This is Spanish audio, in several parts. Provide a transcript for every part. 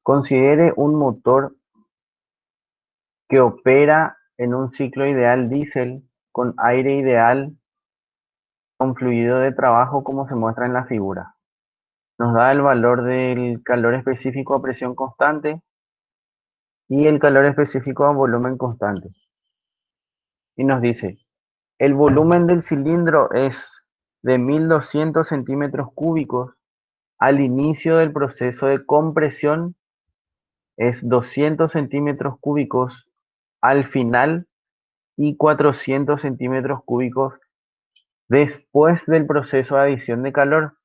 Considere un motor que opera en un ciclo ideal diésel con aire ideal con fluido de trabajo como se muestra en la figura. Nos da el valor del calor específico a presión constante y el calor específico a volumen constante. Y nos dice, el volumen del cilindro es de 1200 centímetros cúbicos al inicio del proceso de compresión, es 200 centímetros cúbicos al final y 400 centímetros cúbicos después del proceso de adición de calor.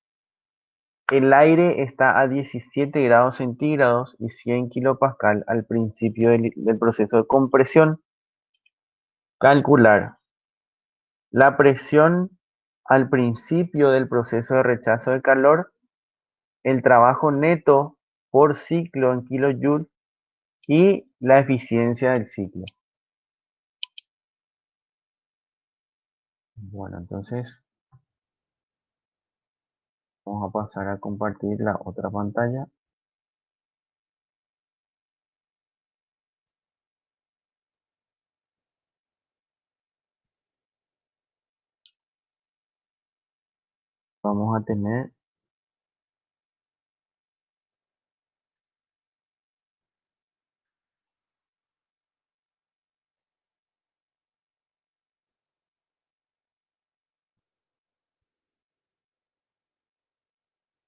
El aire está a 17 grados centígrados y 100 kilopascal al principio del proceso de compresión. Calcular la presión al principio del proceso de rechazo de calor, el trabajo neto por ciclo en kilojoule y la eficiencia del ciclo. Bueno, entonces vamos a pasar a compartir la otra pantalla. Vamos a tener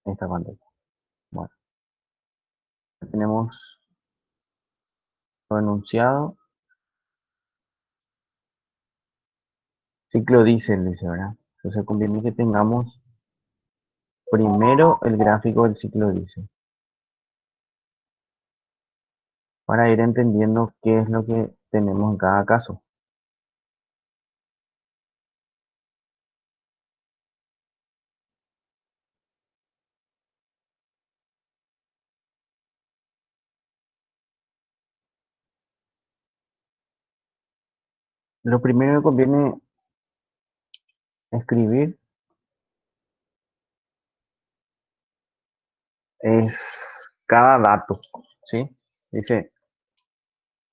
esta pantalla. Bueno, ya tenemos lo enunciado. Ciclo diésel, dice, ¿verdad? Entonces conviene que tengamos primero el gráfico del ciclo diésel para ir entendiendo qué es lo que tenemos en cada caso. Lo primero que conviene escribir es cada dato, ¿sí? Dice,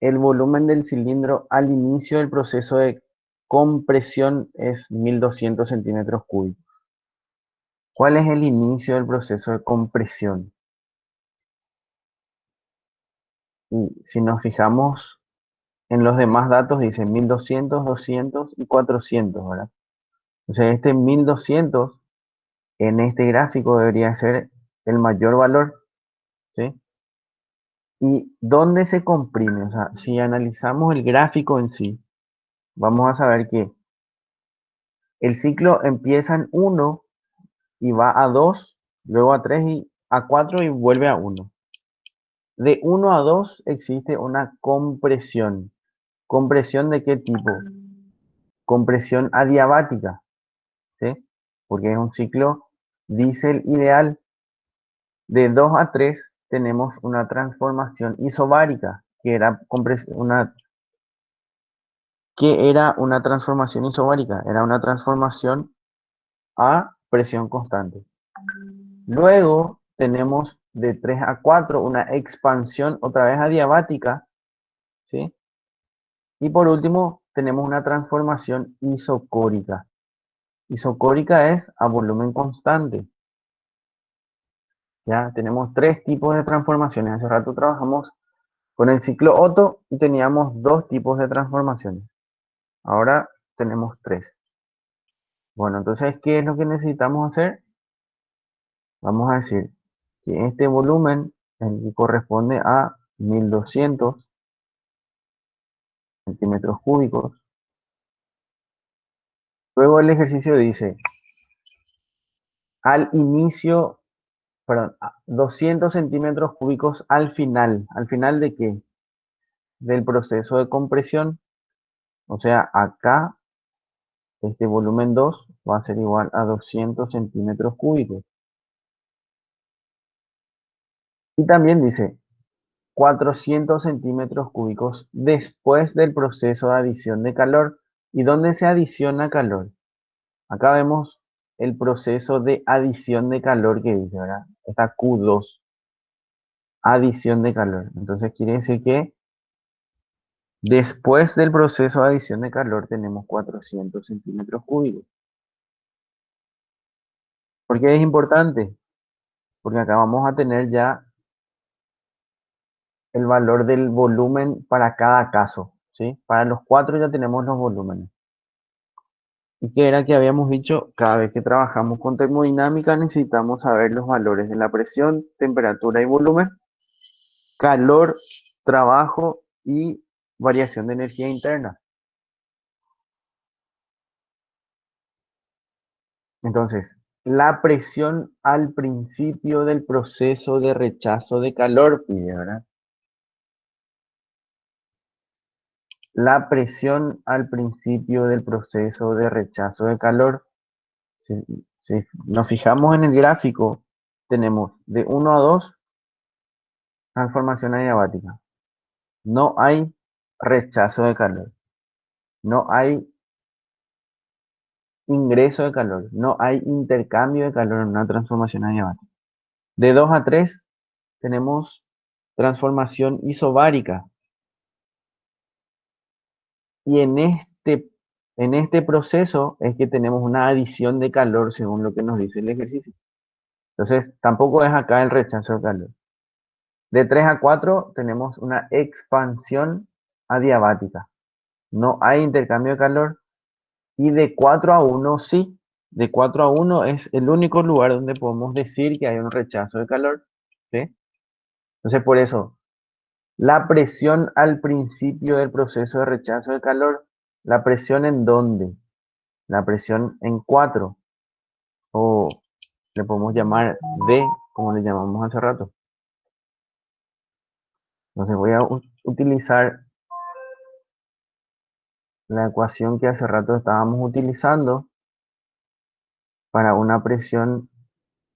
el volumen del cilindro al inicio del proceso de compresión es 1200 centímetros cúbicos. ¿Cuál es el inicio del proceso de compresión? Y si nos fijamos en los demás datos, dice 1200, 200 y 400, ¿verdad? O sea, este 1200 en este gráfico debería ser el mayor valor, ¿sí? ¿Y dónde se comprime? O sea, si analizamos el gráfico en sí, vamos a saber que el ciclo empieza en 1 y va a 2, luego a 3 y a 4 y vuelve a 1. De 1 a 2 existe una compresión. ¿Compresión de qué tipo? Compresión adiabática, ¿sí? Porque es un ciclo diésel ideal. De 2 a 3 tenemos una transformación isobárica, que era una transformación isobárica, era una transformación a presión constante. Luego tenemos de 3 a 4 una expansión otra vez adiabática, ¿sí? Y por último tenemos una transformación isocórica. Isocórica es a volumen constante. Ya tenemos tres tipos de transformaciones. Hace rato trabajamos con el ciclo Otto y teníamos dos tipos de transformaciones. Ahora tenemos tres. Bueno, entonces, ¿qué es lo que necesitamos hacer? Vamos a decir que este volumen, el que corresponde a 1200 centímetros cúbicos. Luego el ejercicio dice, al inicio, perdón, 200 centímetros cúbicos al final. ¿Al final de qué? Del proceso de compresión. O sea, acá este volumen 2 va a ser igual a 200 centímetros cúbicos. Y también dice 400 centímetros cúbicos después del proceso de adición de calor. ¿Y dónde se adiciona calor? Acá vemos el proceso de adición de calor que dice, ¿verdad? Está Q2. adición de calor. Entonces quiere decir que después del proceso de adición de calor tenemos 400 centímetros cúbicos. ¿Por qué es importante? Porque acá vamos a tener ya el valor del volumen para cada caso, ¿sí? Para los cuatro ya tenemos los volúmenes. ¿Y qué era que habíamos dicho? Cada vez que trabajamos con termodinámica necesitamos saber los valores de la presión, temperatura y volumen, calor, trabajo y variación de energía interna. Entonces, la presión al principio del proceso de rechazo de calor, pide, ¿verdad? La presión al principio del proceso de rechazo de calor. Si, si nos fijamos en el gráfico, tenemos de 1 a 2 transformación adiabática. No hay rechazo de calor. No hay ingreso de calor. No hay intercambio de calor en una transformación adiabática. De 2 a 3 tenemos transformación isobárica. Y en este proceso es que tenemos una adición de calor según lo que nos dice el ejercicio. Entonces, tampoco es acá el rechazo de calor. De 3 a 4 tenemos una expansión adiabática. No hay intercambio de calor. Y de 4 a 1 sí. De 4 a 1 es el único lugar donde podemos decir que hay un rechazo de calor. ¿Sí? Entonces, por eso, la presión al principio del proceso de rechazo de calor, ¿la presión en dónde? La presión en 4 o le podemos llamar D, como le llamamos hace rato. Entonces voy a utilizar la ecuación que hace rato estábamos utilizando para una presión,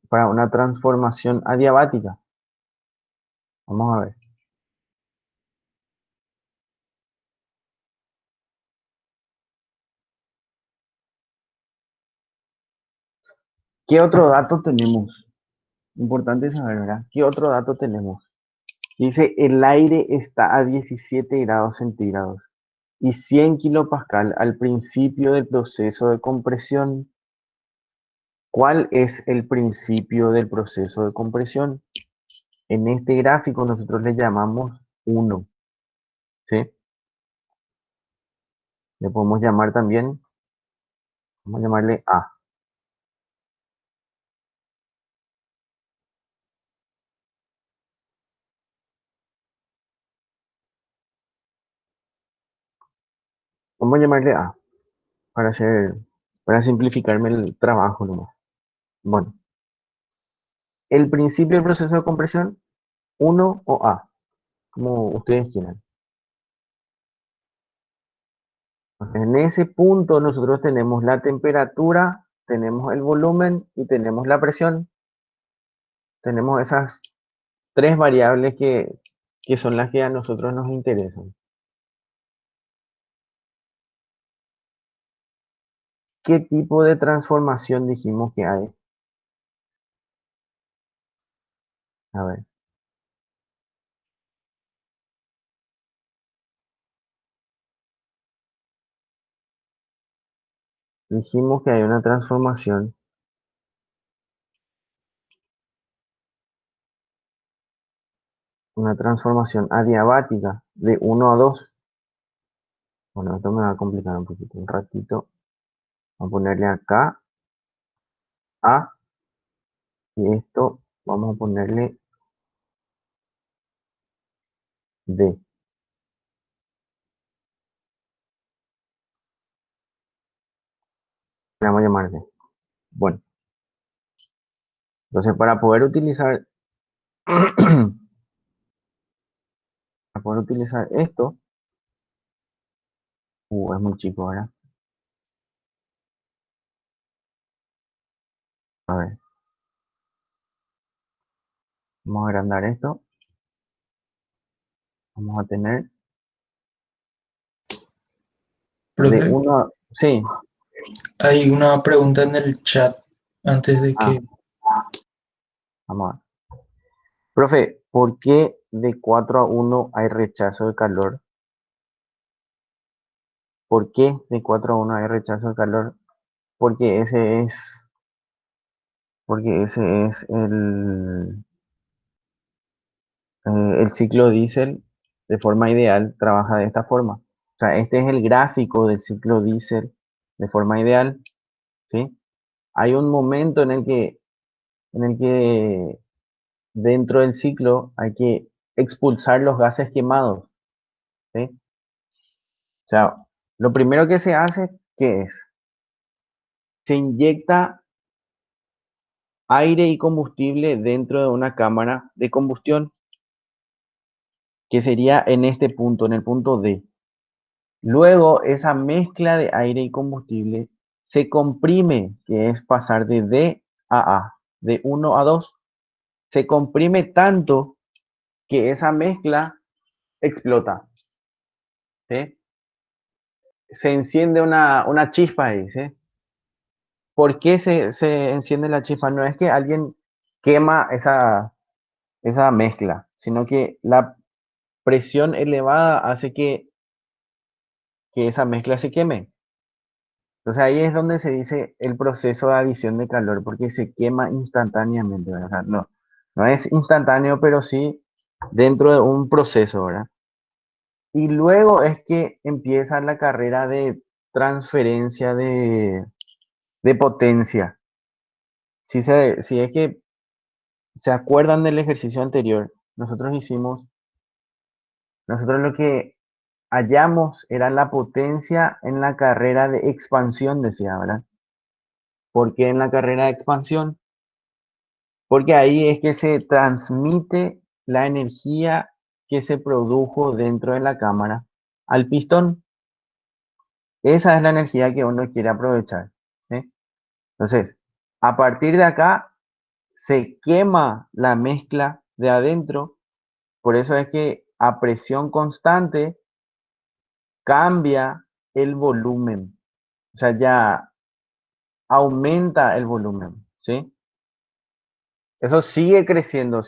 para una transformación adiabática. Vamos a ver. ¿Qué otro dato tenemos? Importante saber, ¿verdad? ¿Qué otro dato tenemos? Dice, el aire está a 17 grados centígrados y 100 kilopascal al principio del proceso de compresión. ¿Cuál es el principio del proceso de compresión? En este gráfico nosotros le llamamos 1, ¿sí? Le podemos llamar también, vamos a llamarle A. Vamos a llamarle A para para simplificarme el trabajo nomás. Bueno, el principio del proceso de compresión, 1 o A, como ustedes quieran. En ese punto nosotros tenemos la temperatura, tenemos el volumen y tenemos la presión. Tenemos esas tres variables que son las que a nosotros nos interesan. ¿Qué tipo de transformación dijimos que hay? A ver, dijimos que hay una transformación adiabática de 1 a 2. Bueno, esto me va a complicar un poquito, un ratito. Vamos a ponerle acá A y esto vamos a ponerle D. Le vamos a llamar D. Bueno, entonces para poder utilizar para poder utilizar esto, es muy chico, ¿verdad? A ver, vamos a agrandar esto. Vamos a tener de Profe, 1 a... Sí, hay una pregunta en el chat antes de ah, que... vamos a ver. Profe, ¿Por qué de 4 a 1 hay rechazo de calor? ¿Por qué de 4 a 1 hay rechazo de calor? Porque ese es, porque ese es el ciclo diésel de forma ideal trabaja de esta forma. O sea, este es el gráfico del ciclo diésel de forma ideal, ¿sí? Hay un momento en el que dentro del ciclo hay que expulsar los gases quemados, ¿sí? O sea, lo primero que se hace, ¿qué es? Se inyecta aire y combustible dentro de una cámara de combustión, que sería en este punto, en el punto D. Luego, esa mezcla de aire y combustible se comprime, que es pasar de D a A, de 1 a 2. Se comprime tanto que esa mezcla explota, ¿sí? Se enciende una chispa ahí, ¿sí? ¿Por qué se enciende la chispa? No es que alguien quema esa mezcla, sino que la presión elevada hace que esa mezcla se queme. Entonces ahí es donde se dice el proceso de adición de calor, porque se quema instantáneamente, ¿verdad? O sea, no es instantáneo, pero sí dentro de un proceso, ¿verdad? Y luego es que empieza la carrera de transferencia de potencia. Si es que se acuerdan del ejercicio anterior, nosotros lo que hallamos era la potencia en la carrera de expansión, decía, ¿verdad? ¿Por qué en la carrera de expansión? Porque ahí es que se transmite la energía que se produjo dentro de la cámara al pistón. Esa es la energía que uno quiere aprovechar, ¿sí? Entonces, a partir de acá se quema la mezcla de adentro. Por eso es que a presión constante cambia el volumen. O sea, ya aumenta el volumen, ¿sí? Eso sigue creciendo,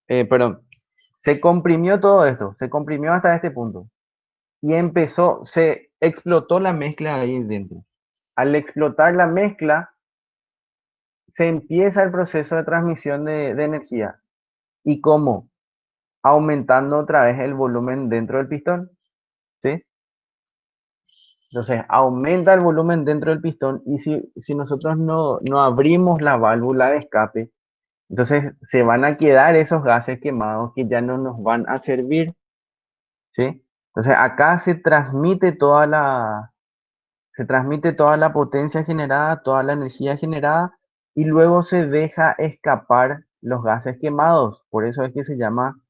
perdón, se comprimió todo esto, se comprimió hasta este punto y se explotó la mezcla ahí dentro. Al explotar la mezcla, se empieza el proceso de transmisión de energía. ¿Y cómo? Aumentando otra vez el volumen dentro del pistón, ¿sí? Entonces, aumenta el volumen dentro del pistón y si nosotros no abrimos la válvula de escape, entonces se van a quedar esos gases quemados que ya no nos van a servir, ¿sí? Entonces, acá se transmite toda la potencia generada, toda la energía generada y luego se deja escapar los gases quemados. Por eso es que se llama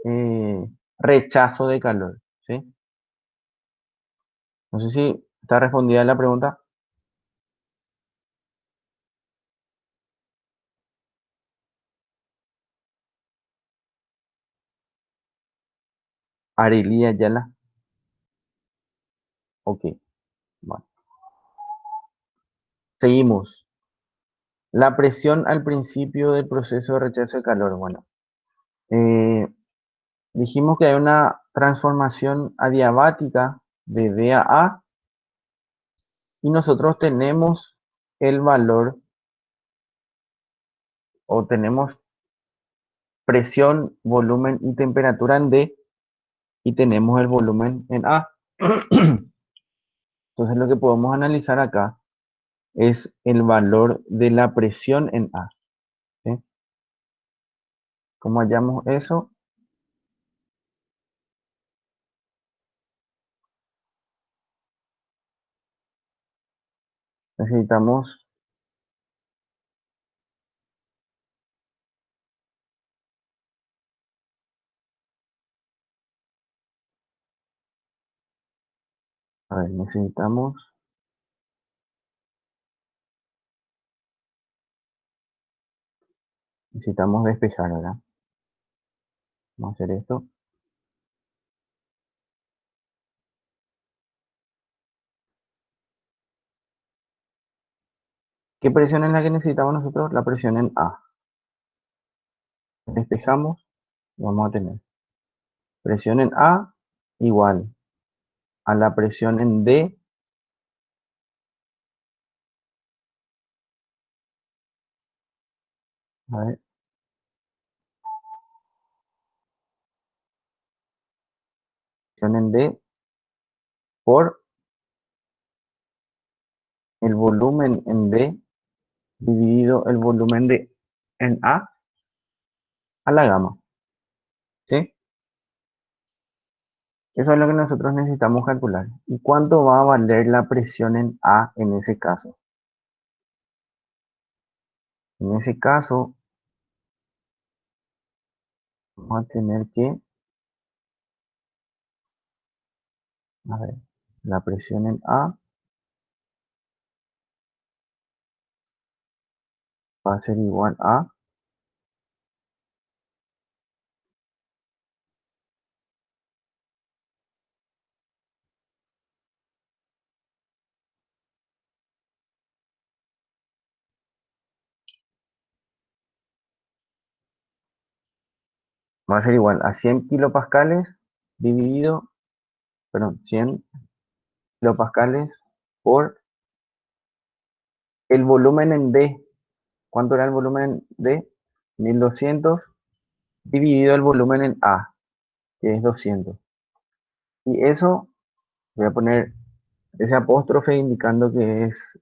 eh, rechazo de calor, ¿sí? No sé si está respondida la pregunta. Arely Ayala. Ok, bueno. Seguimos. La presión al principio del proceso de rechazo de calor. Bueno, eh, dijimos que hay una transformación adiabática de D a A y nosotros tenemos el valor o tenemos presión, volumen y temperatura en D y tenemos el volumen en A. Entonces lo que podemos analizar acá es el valor de la presión en A, ¿sí? ¿Cómo hallamos eso? Necesitamos, a ver, necesitamos despejar, ¿verdad? Vamos a hacer esto. ¿Qué presión es la que necesitamos nosotros? La presión en A. Despejamos, vamos a tener presión en A igual a la presión en D, a ver, presión en D por el volumen en D dividido el volumen de en a la gamma, ¿sí? Eso es lo que nosotros necesitamos calcular. ¿Y cuánto va a valer la presión en A en ese caso? En ese caso, vamos a tener que, a ver, la presión en A va a ser igual a, va a ser igual a 100 kilopascales dividido, perdón, 100 kilopascales por el volumen en D. ¿Cuánto era el volumen en D? 1200 dividido el volumen en A, que es 200. Y eso, voy a poner ese apóstrofe indicando que es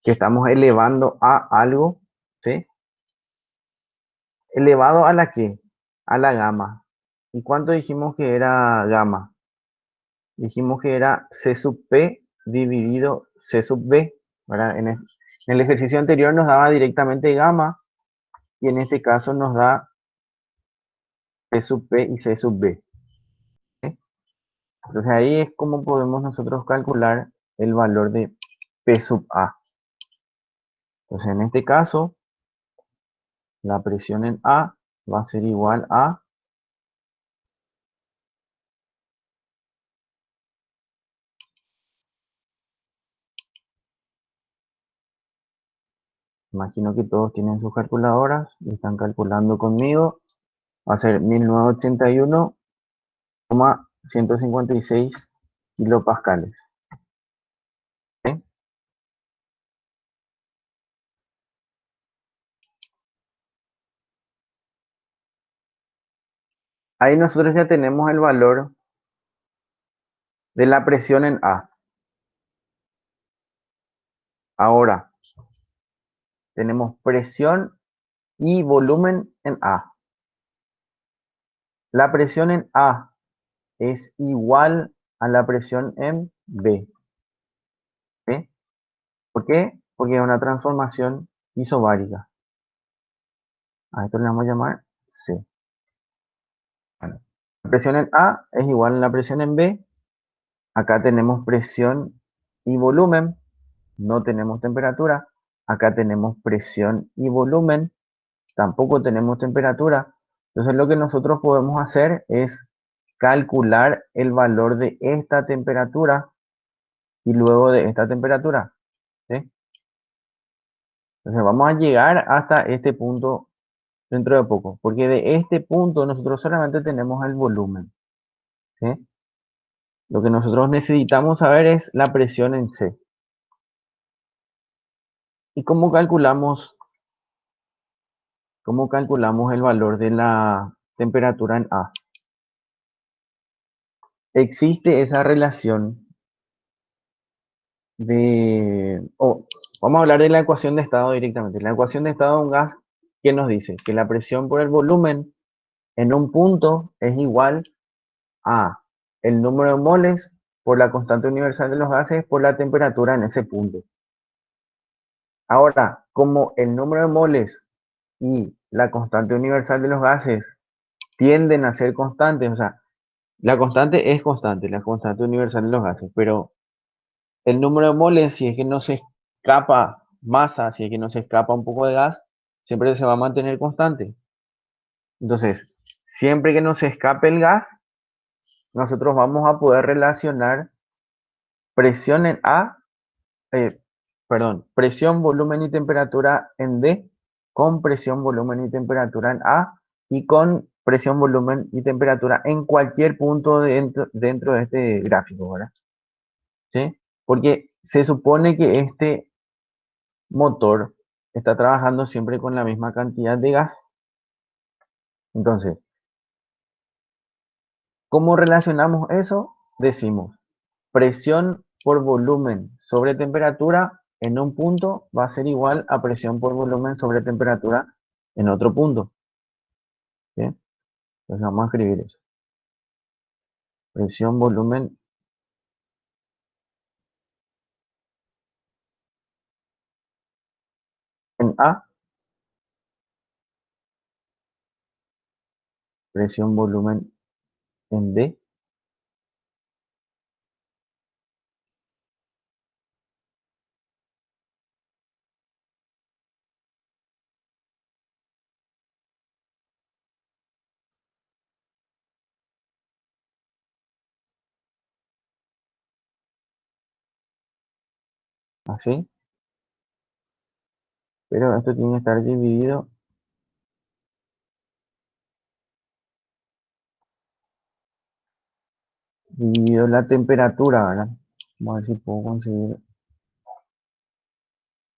que estamos elevando a algo, ¿sí? ¿Elevado a la qué? A la gamma. ¿Y cuánto dijimos que era gamma? Dijimos que era C sub P dividido C sub B, ¿verdad? En el ejercicio anterior nos daba directamente gamma y en este caso nos da C sub P y C sub B, ¿sí? Entonces ahí es como podemos nosotros calcular el valor de P sub A. Entonces en este caso la presión en A va a ser igual a, imagino que todos tienen sus calculadoras y están calculando conmigo, va a ser 1981,156 kilopascales, ¿sí? Ahí nosotros ya tenemos el valor de la presión en A. Ahora, tenemos presión y volumen en A. La presión en A es igual a la presión en B, ¿sí? ¿Por qué? Porque es una transformación isobárica. A esto le vamos a llamar C. Bueno, la presión en A es igual a la presión en B. Acá tenemos presión y volumen, no tenemos temperatura. Acá tenemos presión y volumen, tampoco tenemos temperatura. Entonces lo que nosotros podemos hacer es calcular el valor de esta temperatura y luego de esta temperatura, ¿sí? Entonces vamos a llegar hasta este punto dentro de poco, porque de este punto nosotros solamente tenemos el volumen, ¿sí? Lo que nosotros necesitamos saber es la presión en C. ¿Y cómo calculamos el valor de la temperatura en A? Existe esa relación vamos a hablar de la ecuación de estado directamente. La ecuación de estado de un gas, ¿qué nos dice? Que la presión por el volumen en un punto es igual a el número de moles por la constante universal de los gases por la temperatura en ese punto. Ahora, como el número de moles y la constante universal de los gases tienden a ser constantes, o sea, la constante es constante, la constante universal de los gases, pero el número de moles, si es que no se escapa masa, si es que no se escapa un poco de gas, siempre se va a mantener constante. Entonces, siempre que no se escape el gas, nosotros vamos a poder relacionar presión en A, perdón, presión, volumen y temperatura en D con presión, volumen y temperatura en A y con presión, volumen y temperatura en cualquier punto dentro de este gráfico, ¿verdad? ¿Sí? Porque se supone que este motor está trabajando siempre con la misma cantidad de gas. Entonces, ¿cómo relacionamos eso? Decimos, presión por volumen sobre temperatura en un punto va a ser igual a presión por volumen sobre temperatura en otro punto. ¿Sí? Entonces vamos a escribir eso. Presión, volumen en A, presión, volumen en D. Así. Pero esto tiene que estar dividido la temperatura, ¿verdad? Vamos a ver si puedo conseguir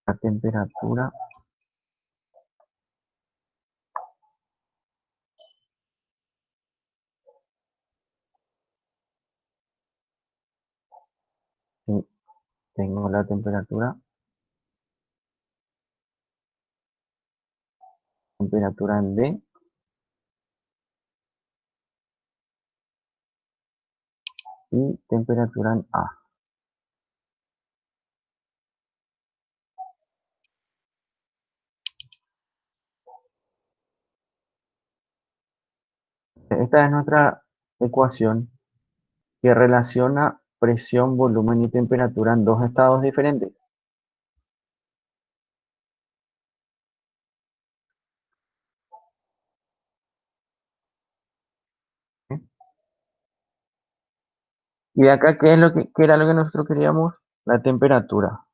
la temperatura. Sí, tengo la temperatura. Temperatura en D y temperatura en A. Esta es nuestra ecuación que relaciona presión, volumen y temperatura en dos estados diferentes. ¿Sí? Y de acá, ¿qué era lo que nosotros queríamos? La temperatura.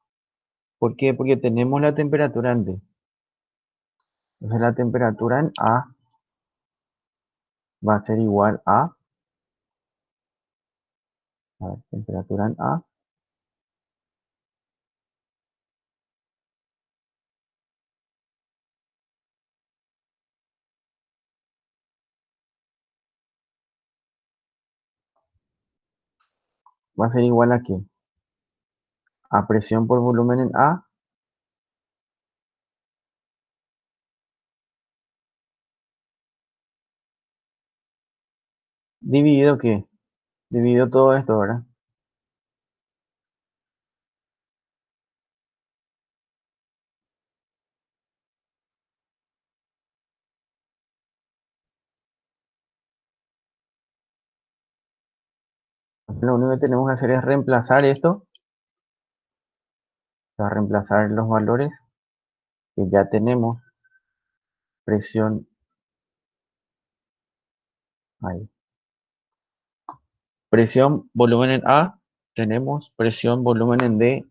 ¿Por qué? Porque tenemos la temperatura en D. Entonces la temperatura en A va a ser igual a ver, temperatura en A va a ser igual a ¿qué? A presión por volumen en A dividido ¿qué? Dividido todo esto, ¿verdad? Lo único que tenemos que hacer es reemplazar esto, o sea, reemplazar los valores que ya tenemos, presión, ahí. Presión, volumen en A, tenemos presión, volumen en D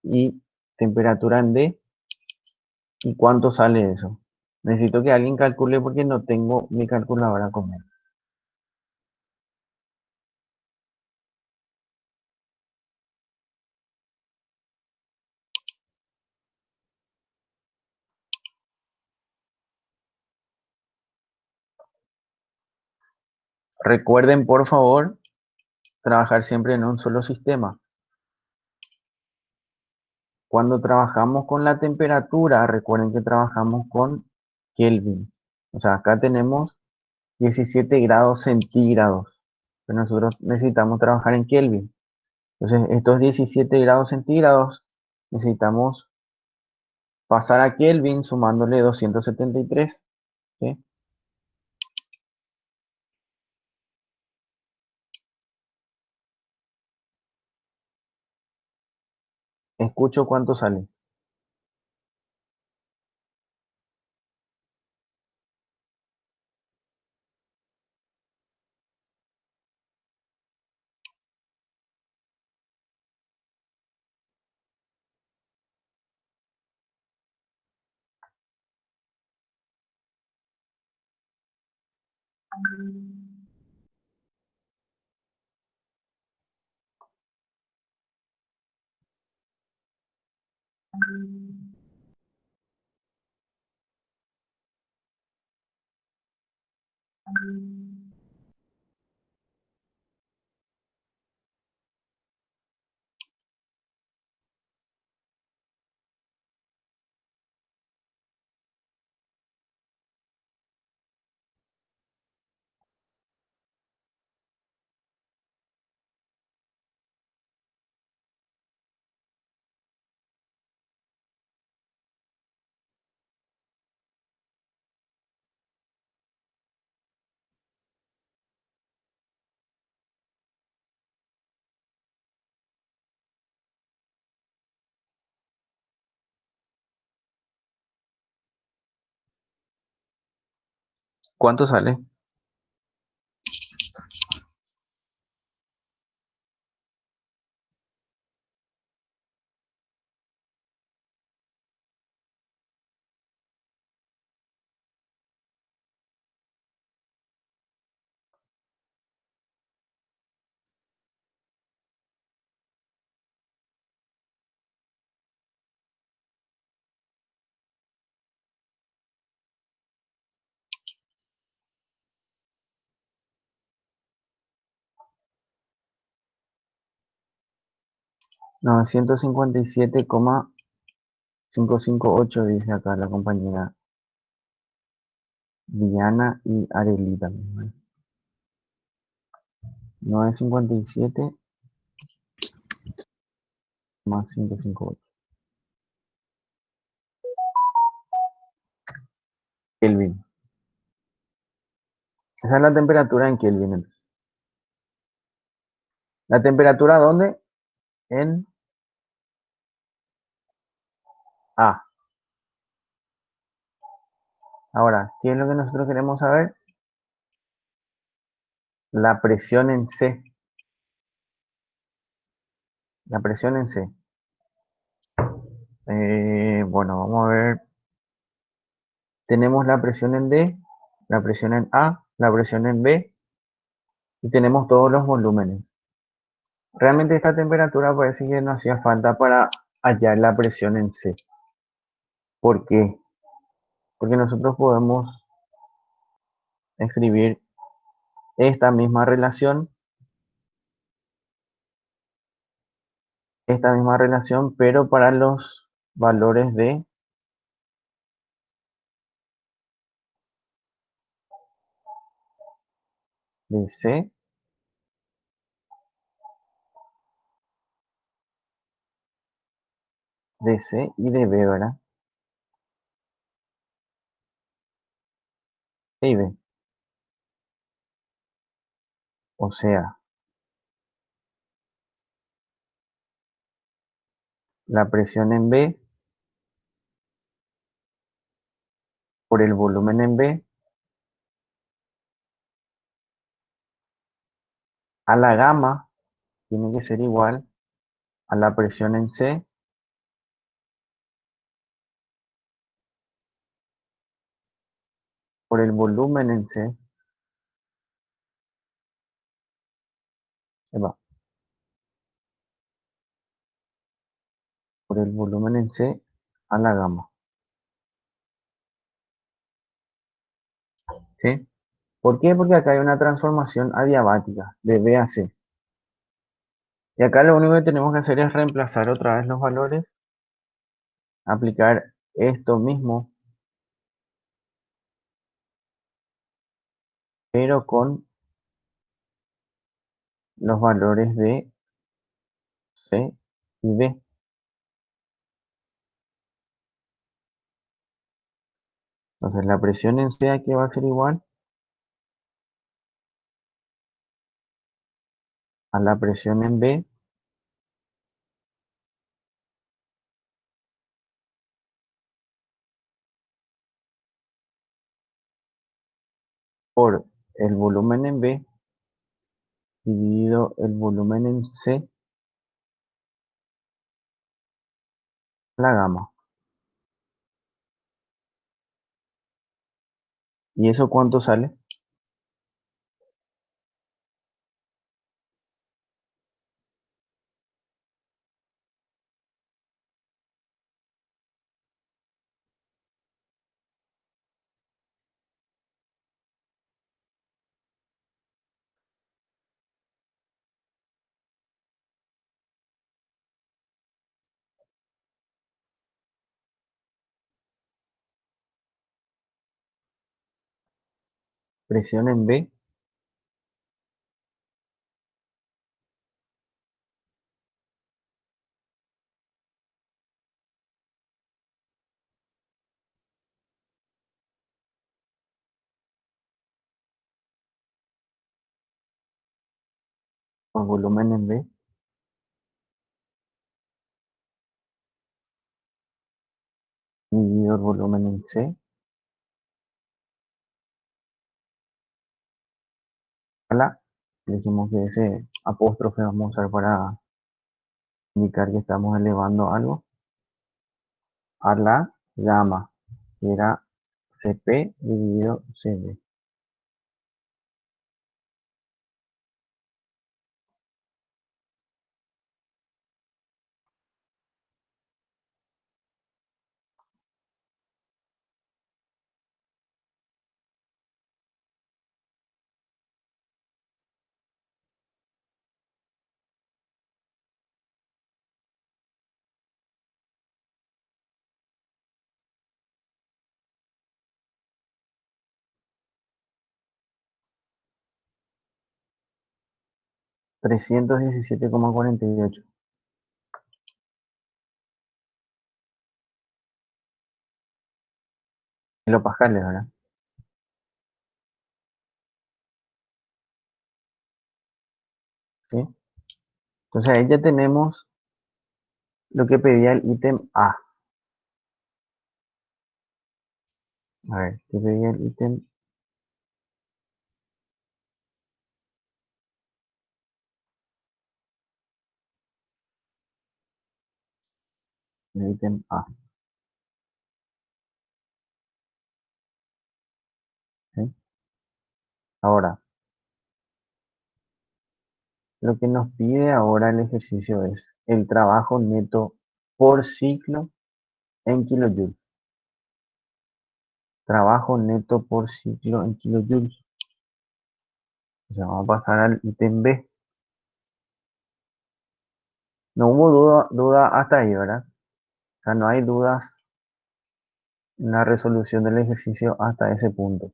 y temperatura en D. ¿Y cuánto sale eso? Necesito que alguien calcule porque no tengo mi calculadora conmigo. Recuerden, por favor, trabajar siempre en un solo sistema. Cuando trabajamos con la temperatura, recuerden que trabajamos con Kelvin. O sea, acá tenemos 17 grados centígrados, pero nosotros necesitamos trabajar en Kelvin. Entonces, estos 17 grados centígrados necesitamos pasar a Kelvin sumándole 273. ¿Sí? Escucho cuánto sale. ¿Cuánto sale? No, 157,558 dice acá la compañera Diana y Arely también, ¿vale? 957 más 558. Kelvin. Esa es la temperatura en Kelvin, entonces. ¿La temperatura dónde? En A. Ahora, ¿qué es lo que nosotros queremos saber? La presión en C. La presión en C. Bueno, vamos a ver. Tenemos la presión en D, la presión en A, la presión en B y tenemos todos los volúmenes. Realmente esta temperatura parece que no hacía falta para hallar la presión en C. ¿Por qué? Porque nosotros podemos escribir esta misma relación, pero para los valores de C, de C y de B, ¿verdad? C y B. O sea, la presión en B por el volumen en B a la gamma tiene que ser igual a la presión en C por el volumen en C, va, por el volumen en C a la gamma, ¿sí? ¿Por qué? Porque acá hay una transformación adiabática de B a C. Y acá lo único que tenemos que hacer es reemplazar otra vez los valores, aplicar esto mismo, pero con los valores de C y D. Entonces la presión en C aquí va a ser igual a la presión en B por el volumen en B dividido el volumen en C a la gamma. ¿Y eso cuánto sale? presión en B, por volumen en B, dividido el volumen en C, la, dijimos que ese apóstrofe vamos a usar para indicar que estamos elevando algo, a la gamma, que era CP dividido CB. Trescientos 317,48. Kilopascales, ¿verdad? ¿Sí? Entonces ahí ya tenemos lo que pedía el ítem A. A ver, ¿qué pedía el ítem? El ítem A. ¿Sí? Ahora, lo que nos pide ahora el ejercicio es el trabajo neto por ciclo en kilojoules. Trabajo neto por ciclo en kilojoules. O sea, vamos a pasar al ítem B. No hubo duda hasta ahí, ¿verdad? O sea, no hay dudas en la resolución del ejercicio hasta ese punto.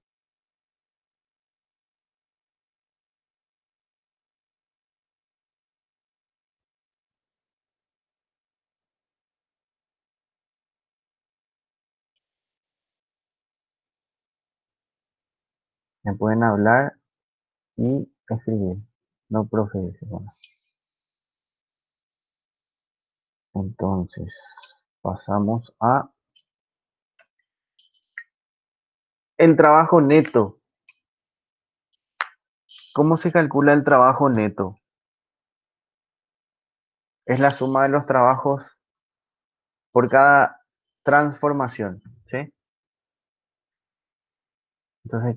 Me pueden hablar y escribir. No, profe, dice, bueno. Entonces, pasamos a el trabajo neto. ¿Cómo se calcula el trabajo neto? Es la suma de los trabajos por cada transformación, ¿sí? Entonces,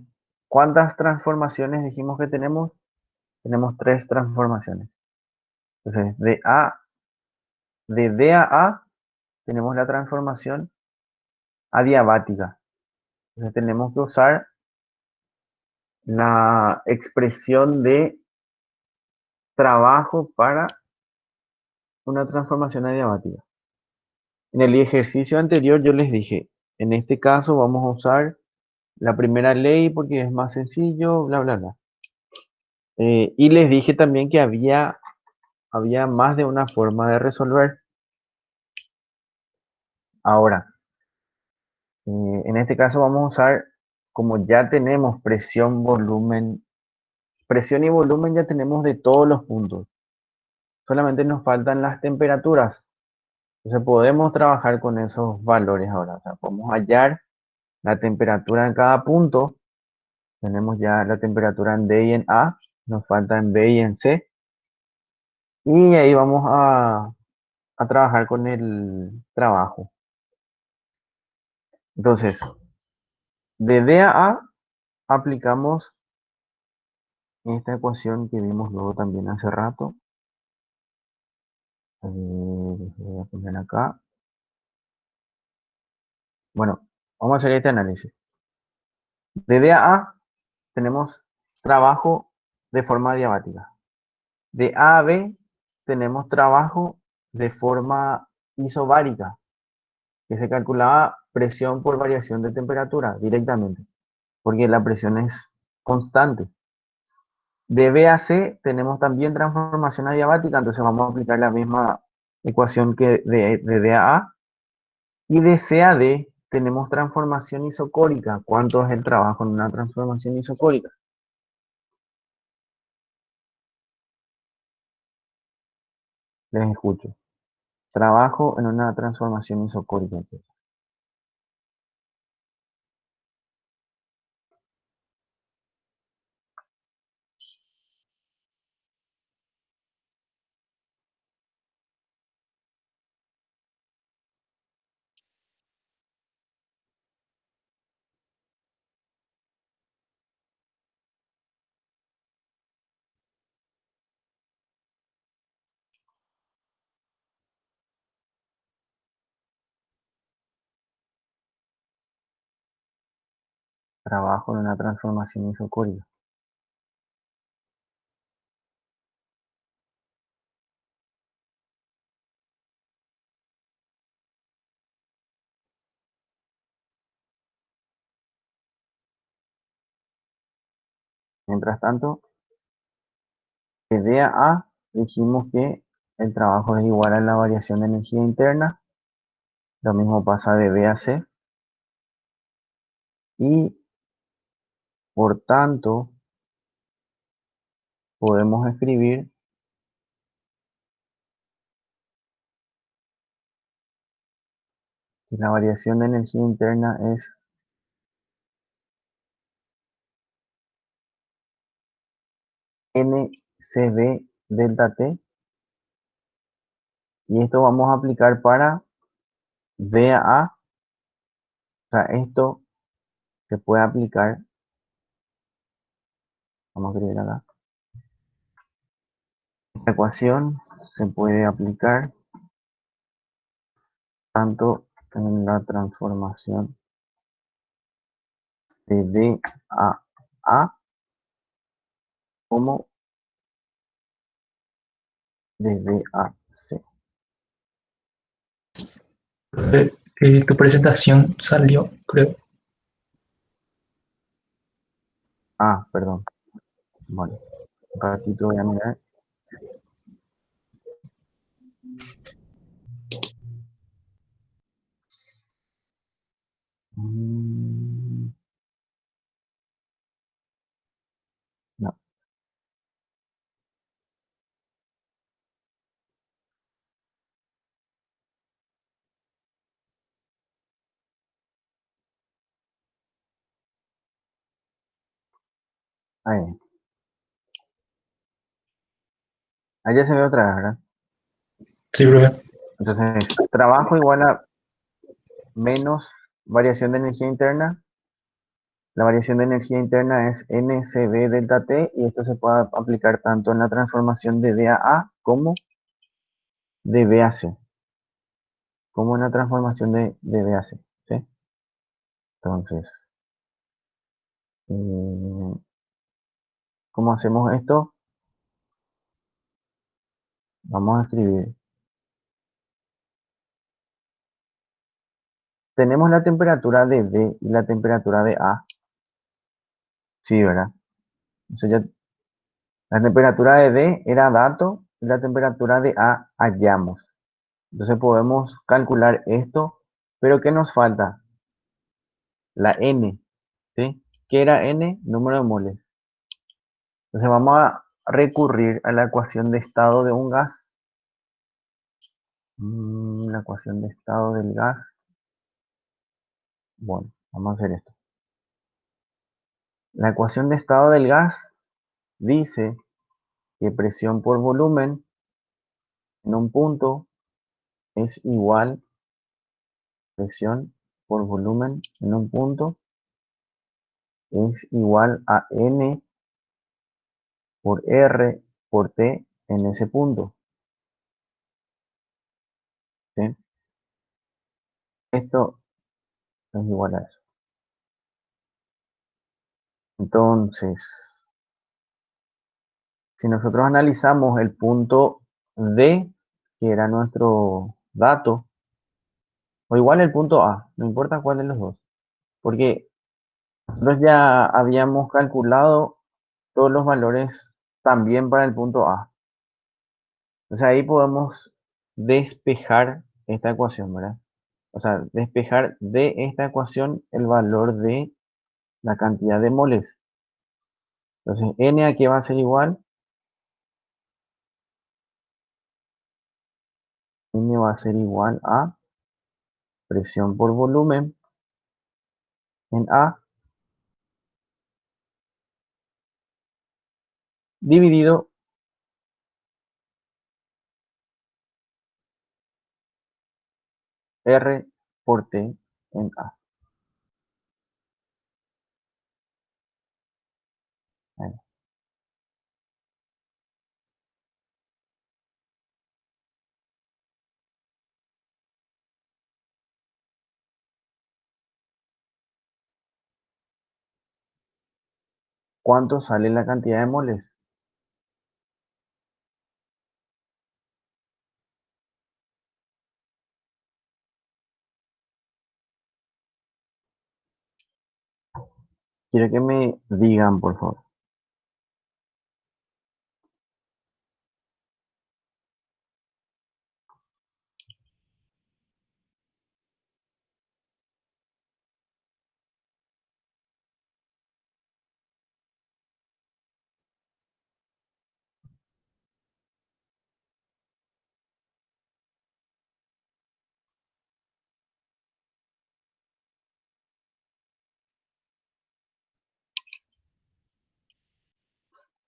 ¿cuántas transformaciones dijimos que tenemos? Tenemos 3 transformaciones. Entonces, de D a A tenemos la transformación adiabática. Entonces, tenemos que usar la expresión de trabajo para una transformación adiabática. En el ejercicio anterior yo les dije, en este caso vamos a usar la primera ley porque es más sencillo, bla, bla, bla. Y les dije también que había más de una forma de resolver. Ahora, en este caso vamos a usar, como ya tenemos presión y volumen ya tenemos de todos los puntos. Solamente nos faltan las temperaturas. Entonces podemos trabajar con esos valores ahora. O sea, podemos hallar la temperatura en cada punto. Tenemos ya la temperatura en D y en A. Nos falta en B y en C. Y ahí vamos a trabajar con el trabajo. Entonces, de D a A aplicamos esta ecuación que vimos luego también hace rato. Voy a poner acá. Bueno, vamos a hacer este análisis. De D a A tenemos trabajo de forma diabática. De A a B tenemos trabajo de forma isobárica, que se calculaba presión por variación de temperatura directamente, porque la presión es constante. De B a C tenemos también transformación adiabática, entonces vamos a aplicar la misma ecuación que de D a A. Y de C a D tenemos transformación isocórica. ¿Cuánto es el trabajo en una transformación isocórica? Les escucho. Trabajo en una transformación isocórica. Trabajo en una transformación isocórica. Mientras tanto, de D a A dijimos que el trabajo es igual a la variación de energía interna. Lo mismo pasa de B a C. Y por tanto, podemos escribir que la variación de energía interna es NCB delta T. Y esto vamos a aplicar para D a A. O sea, esto se puede aplicar. Vamos a escribir acá. Esta ecuación se puede aplicar tanto en la transformación de D a A como de D a C. Tu presentación salió, creo. Ah, perdón. Bueno, un ratito voy a mirar. No, ahí. Allá se ve otra vez, ¿verdad? Sí, profe. Entonces, trabajo igual a menos variación de energía interna. La variación de energía interna es NCB delta T y esto se puede aplicar tanto en la transformación de D a A como de B a C, como en la transformación de B a C, ¿sí? Entonces, eh, ¿cómo hacemos esto? Vamos a escribir. Tenemos la temperatura de D y la temperatura de A. Sí, ¿verdad? Eso ya, la temperatura de D era dato y la temperatura de A hallamos. Entonces podemos calcular esto, pero ¿qué nos falta? La N, ¿sí? ¿Qué era N? Número de moles. Entonces vamos a recurrir a la ecuación de estado de un gas. La ecuación de estado del gas. Bueno, vamos a hacer esto. La ecuación de estado del gas dice que presión por volumen en un punto es igual, presión por volumen en un punto es igual a N por R por T en ese punto, ¿sí? Esto es igual a eso. Entonces, si nosotros analizamos el punto D, que era nuestro dato, o igual el punto A, no importa cuál de los dos, porque Nosotros ya habíamos calculado todos los valores también para el punto A. O sea, ahí podemos despejar esta ecuación, ¿verdad? O sea, despejar de esta ecuación el valor de la cantidad de moles. Entonces, N aquí va a ser igual, N va a ser igual a presión por volumen en A dividido R por T en A. Ahí. ¿Cuánto sale la cantidad de moles? Quiero que me digan, por favor.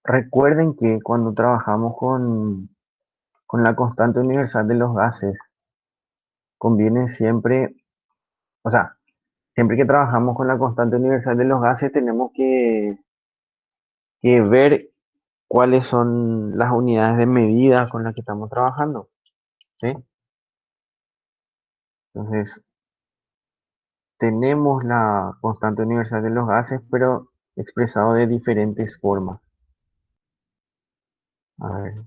Recuerden que cuando trabajamos con la constante universal de los gases, conviene siempre, o sea, siempre que trabajamos con la constante universal de los gases, tenemos que ver cuáles son las unidades de medida con las que estamos trabajando, ¿sí? Entonces, tenemos la constante universal de los gases, pero expresado de diferentes formas. A ver,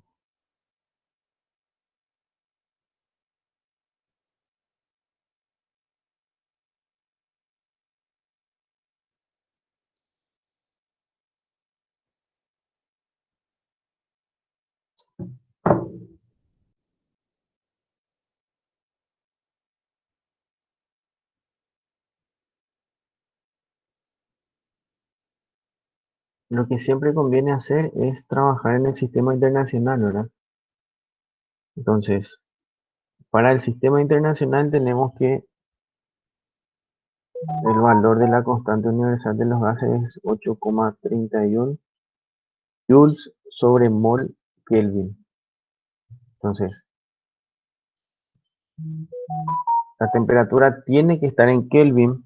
lo que siempre conviene hacer es trabajar en el sistema internacional, ¿verdad? Entonces, para el sistema internacional tenemos que el valor de la constante universal de los gases es 8,31 joules sobre mol Kelvin. Entonces, la temperatura tiene que estar en Kelvin.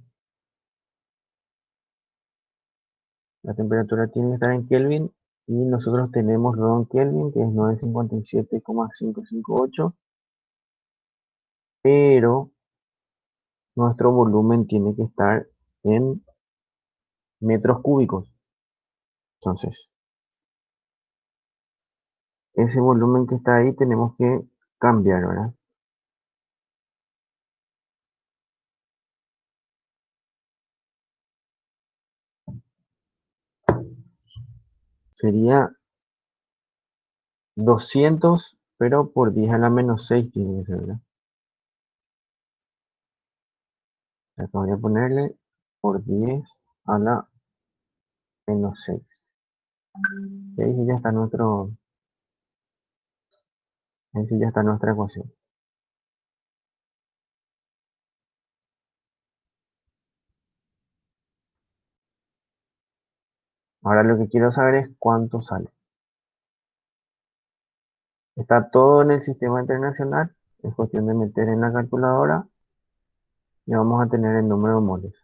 La temperatura tiene que estar en Kelvin y nosotros tenemos luego en Kelvin que es 957,558, pero nuestro volumen tiene que estar en metros cúbicos. Entonces, ese volumen que está ahí tenemos que cambiar, ¿verdad? Sería 200, pero por 10 a la menos 6 tiene que ser, ¿verdad? Acá voy a ponerle por 10 a la menos 6. Y ahí sí ya está ahí sí ya está nuestra ecuación. Ahora lo que quiero saber es cuánto sale. Está todo en el sistema internacional. Es cuestión de meter en la calculadora y vamos a tener el número de moles.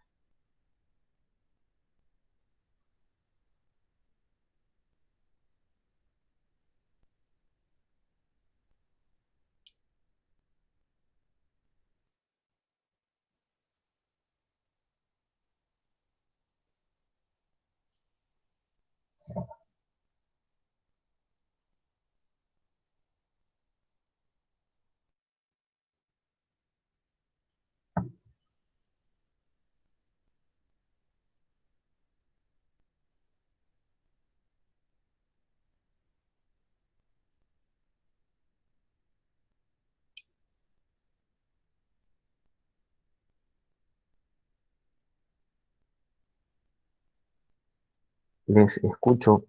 Les escucho.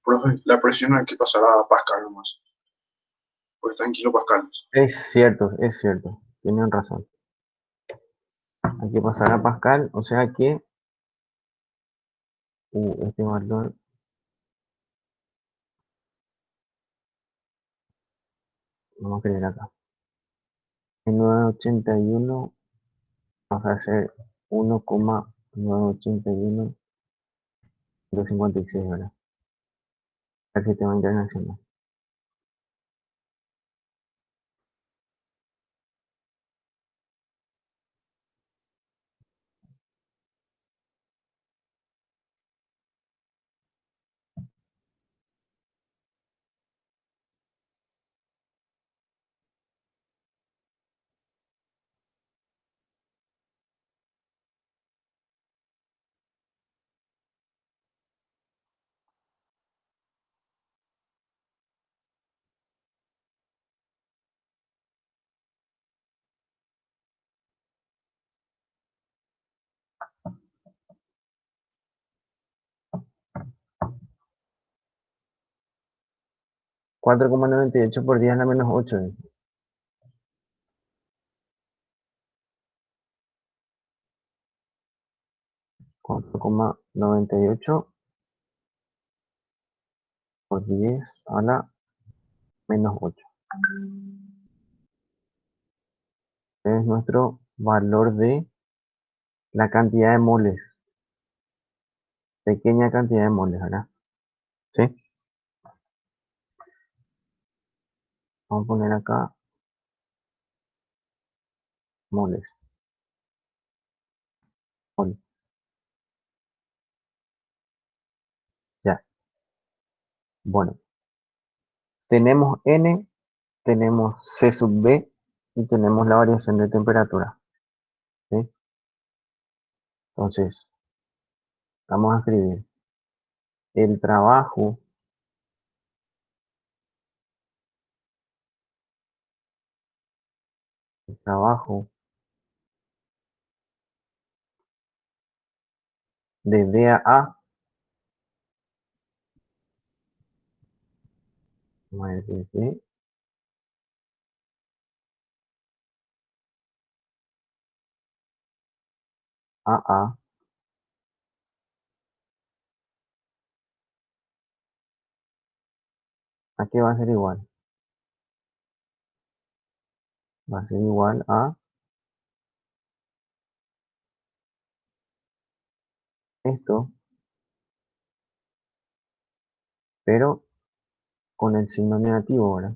Profe, la presión hay que pasar a Pascal nomás. Pues está en kilo Pascal. Es cierto. Tienen razón. Hay que pasar a Pascal, o sea que este valor, vamos a escribir acá. En 981 vamos a hacer 1,981,256, ¿verdad? El sistema internacional. 4,98 por 10 a la menos 8. 4,98 por 10 a la menos 8. Es nuestro valor de la cantidad de moles. Pequeña cantidad de moles, ¿verdad? ¿Sí? Vamos a poner acá moles. Mol. Ya. Bueno, tenemos N, tenemos C sub B y tenemos la variación de temperatura. ¿Sí? Entonces, vamos a escribir el trabajo de D a A, vamos a decir D a A, ¿a qué va a ser igual? Va a ser igual a esto, pero con el signo negativo, ¿verdad?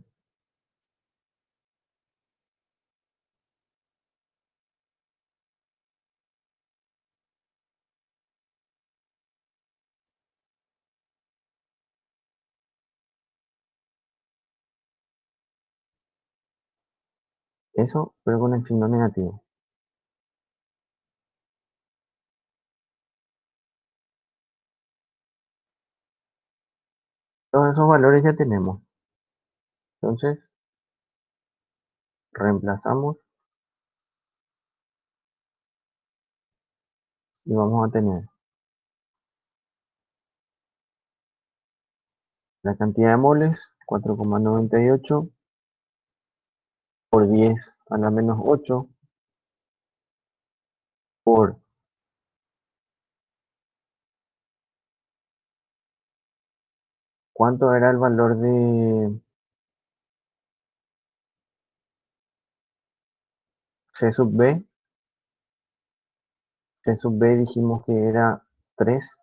Eso, pero con el signo negativo. Todos esos valores ya tenemos. Entonces, reemplazamos y vamos a tener la cantidad de moles, 4,98 por 10 a la menos 8 por ¿cuánto era el valor de C sub B? C sub B dijimos que era 3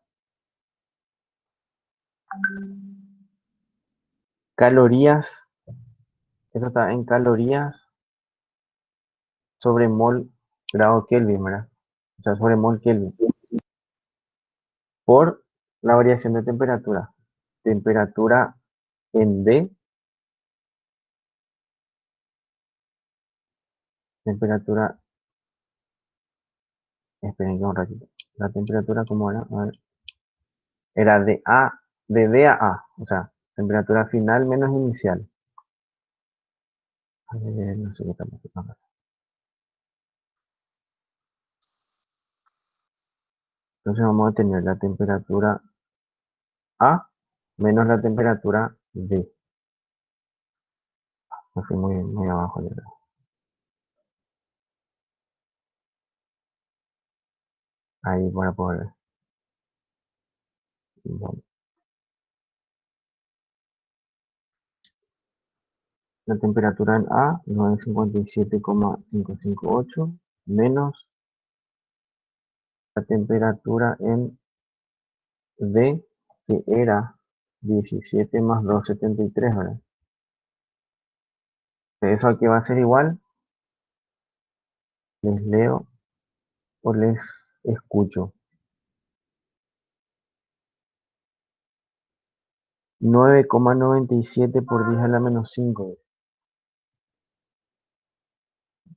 calorías, eso está en calorías sobre mol grado Kelvin, ¿verdad? O sea, sobre mol Kelvin por la variación de temperatura. temperatura en D, temperatura, esperen que un ratito, la temperatura como era, a ver, era de D a A, o sea, temperatura final menos inicial. A ver, no sé qué estamos haciendo. Entonces vamos a tener la temperatura A menos la temperatura D. Me fui muy abajo, ya. Ahí para poder ver. Bueno, la temperatura en A, 957,558, menos la temperatura en D, que era 17 más 273, ¿verdad? Eso aquí va a ser igual. ¿Les leo o les escucho? 9,97 por 10 a la menos 5.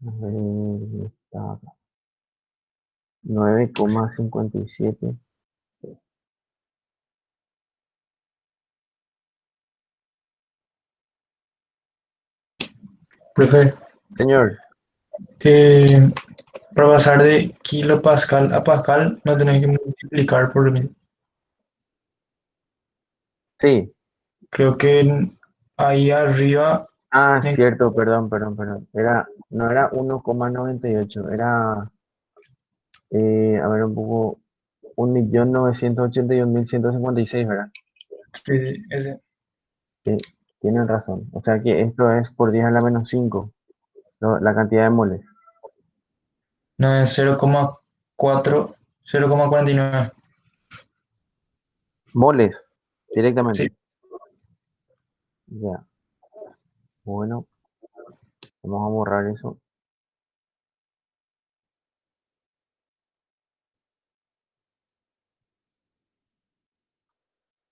A ver, está acá. 9,57. Profe, Señor, eh, para pasar de kilopascal a pascal, no tenés que multiplicar por 1000. sí. Creo que ahí arriba, Ah, tenés cierto, perdón. No era 1,98, era, a ver, un poco, 1.981.156, ¿verdad? que ese, Sí, tienen razón. O sea que esto es por 10 a la menos 5, la cantidad de moles. no es 0,4, 0,49. Moles, Sí, directamente. Ya, bueno, vamos a borrar eso.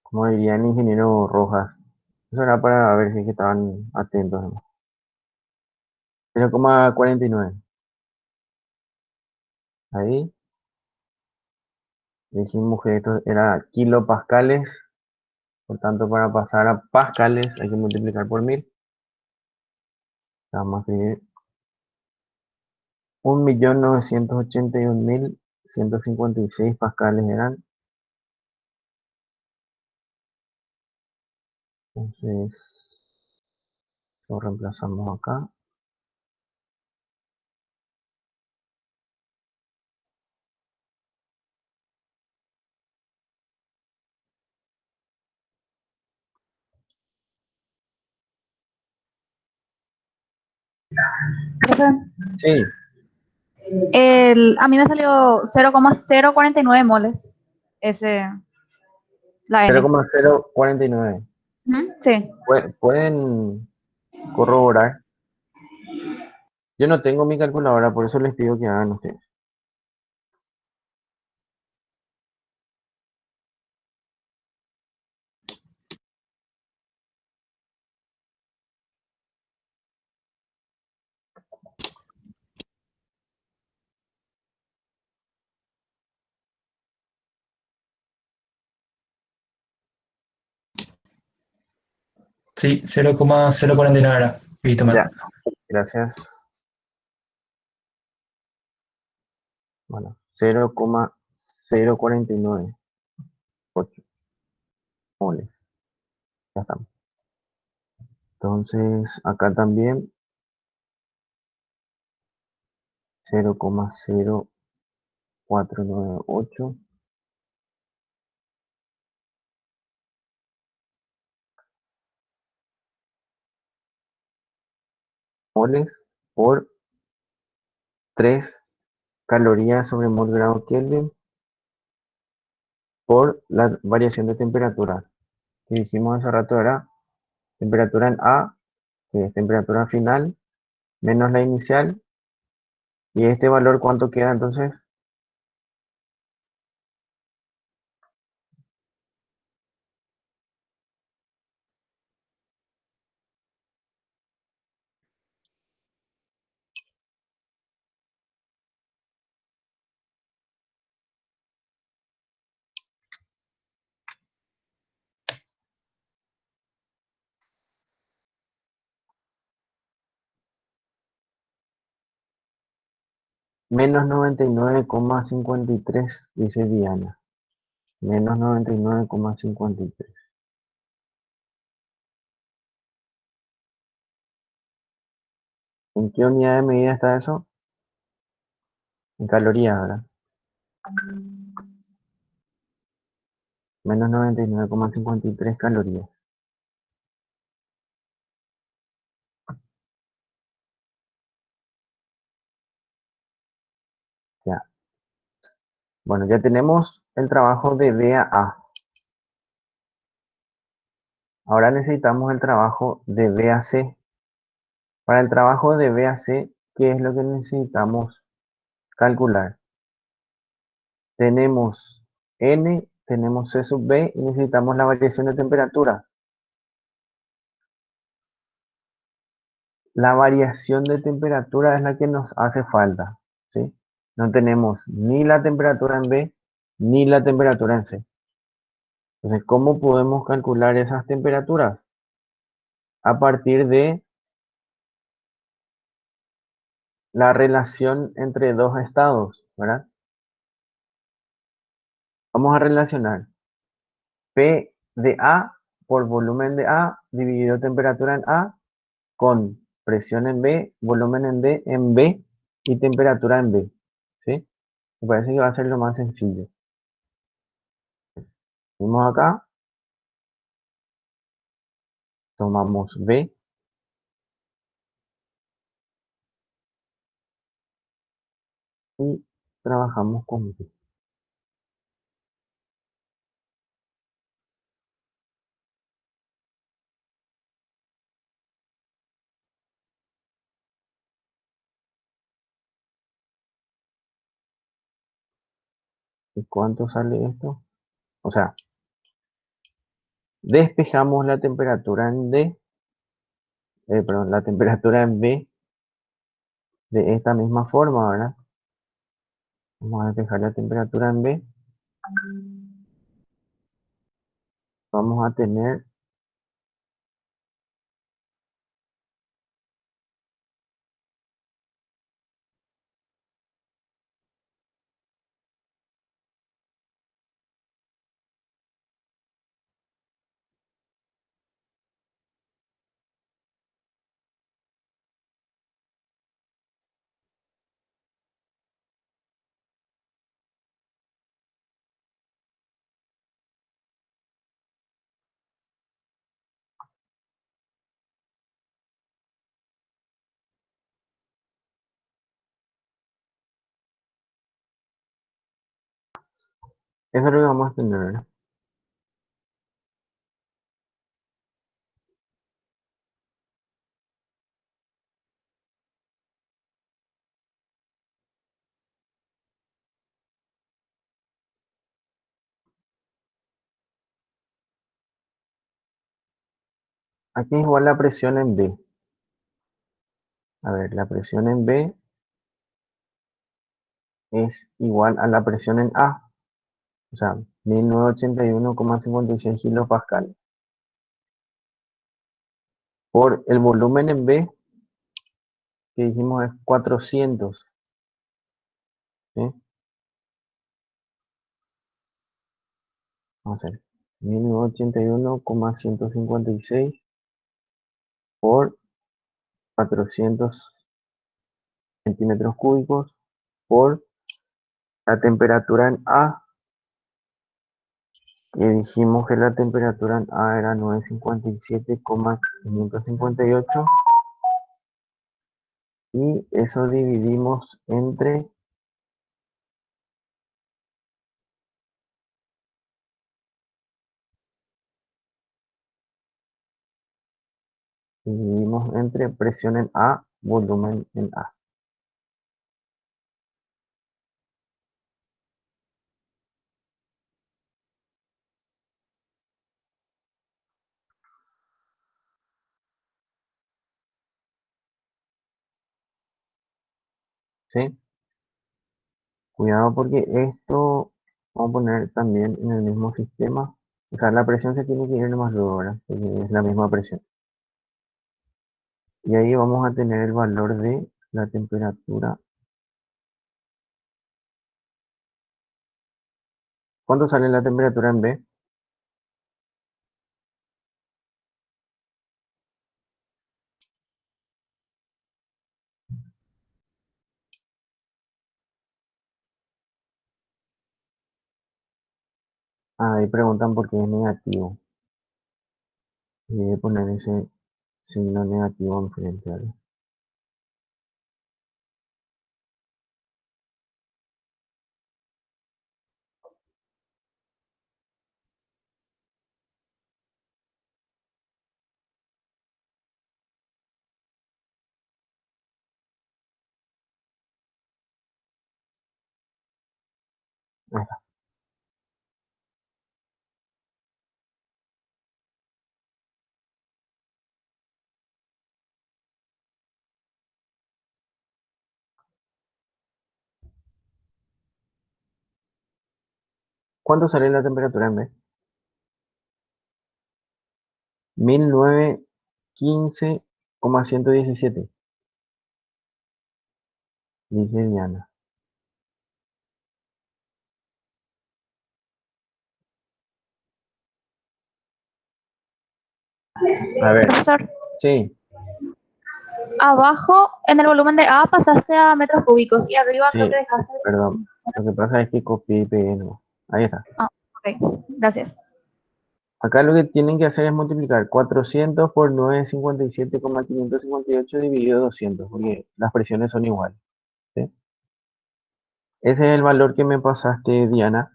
Como diría el ingeniero Rojas. Eso era para ver si es que estaban atentos, ¿no? 0,49. Ahí dijimos que esto era kilopascales. Por tanto, para pasar a pascales hay que multiplicar por 1000. Vamos a escribir 1.981.156 pascales eran. Entonces, lo reemplazamos acá. Profe, Sí, a mí me salió 0,049 moles. Ese, la N. 0,049. Ujú, sí. Pueden corroborar. Yo no tengo mi calculadora, por eso les pido que hagan ustedes. sí, 0,049 era. Viste mal. Ya, gracias. Bueno, 0,0498 moles. Ya estamos. Entonces, acá también 0,0498 moles por 3 calorías sobre mol grado Kelvin por la variación de temperatura. Que dijimos hace rato era temperatura en A, que es temperatura final, menos la inicial. Y este valor, ¿cuánto queda entonces? Menos 99,53, dice Diana. Menos 99,53. ¿En qué unidad de medida está eso? En calorías, ¿verdad? Menos 99,53 calorías. Ya. Bueno, ya tenemos el trabajo de B a A. Ahora necesitamos el trabajo de B a C. Para el trabajo de B a C, ¿qué es lo que necesitamos calcular? Tenemos N, tenemos C sub B y necesitamos la variación de temperatura. La variación de temperatura es la que nos hace falta, ¿sí? No tenemos ni la temperatura en B ni la temperatura en C. Entonces, ¿cómo podemos calcular esas temperaturas? A partir de la relación entre dos estados, ¿verdad? Vamos a relacionar P de A por volumen de A dividido temperatura en A con presión en B, volumen en B y temperatura en B, ¿sí? Me parece que va a ser lo más sencillo. Vamos acá, tomamos B y trabajamos con B. ¿Y cuánto sale esto? O sea, despejamos la temperatura en D, perdón, la temperatura en B de esta misma forma, ¿verdad? Vamos a despejar la temperatura en B. Vamos a tener eso es lo que vamos a tener, ¿verdad? Aquí es igual la presión en B. A ver, la presión en B es igual a la presión en A. O sea, 1981,56 kilopascal. Por el volumen en B, que dijimos es 400, ¿sí? Vamos a ver, 1981,156 por 400 centímetros cúbicos por la temperatura en A, que dijimos que la temperatura en A era 957,558 y eso dividimos entre presión en A, volumen en A. ¿Sí? Cuidado porque esto vamos a poner también en el mismo sistema. O sea, la presión se tiene que ir nomás luego, ¿verdad? Porque es la misma presión. Y ahí vamos a tener el valor de la temperatura ¿Cuánto sale la temperatura en B? Ahí preguntan por qué es negativo. Y voy a poner ese signo negativo enfrente. ¿Vale? Ahí está. ¿Cuánto sale la temperatura en B? 1915,117, dice Diana. A ver, Profesor, sí, abajo en el volumen de A pasaste a metros cúbicos y arriba creo sí, que dejaste. perdón. Lo que pasa es que copié y pegué, ¿no? Ahí está. Ah, ok, gracias. Acá lo que tienen que hacer es multiplicar 400 por 957,558 dividido 200, porque las presiones son iguales. ¿Sí? Ese es el valor que me pasaste, Diana.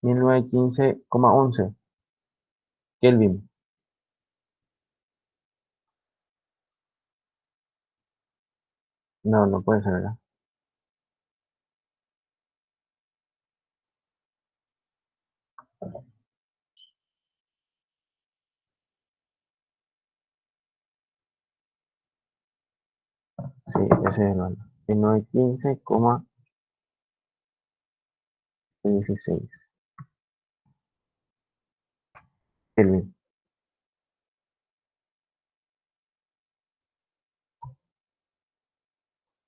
1915,11 Kelvin. No, no puede ser, ¿verdad? Sí, ese es el valor. 1915,16 Kelvin.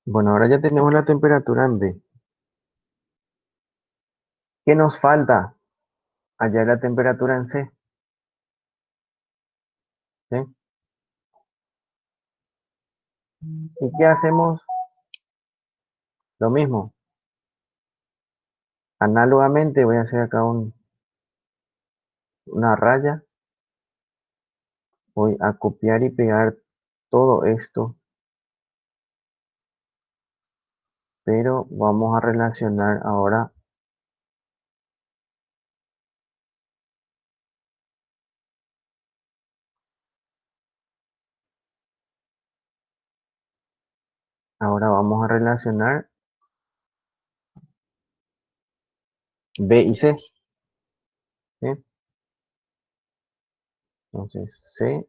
Bueno, ahora ya tenemos la temperatura en B. ¿Qué nos falta? Hallar la temperatura en C. ¿Sí? ¿Y qué hacemos? Lo mismo. Análogamente voy a hacer acá una raya. Voy a copiar y pegar todo esto, pero vamos a relacionar ahora vamos a relacionar B y C. ¿Sí? Entonces C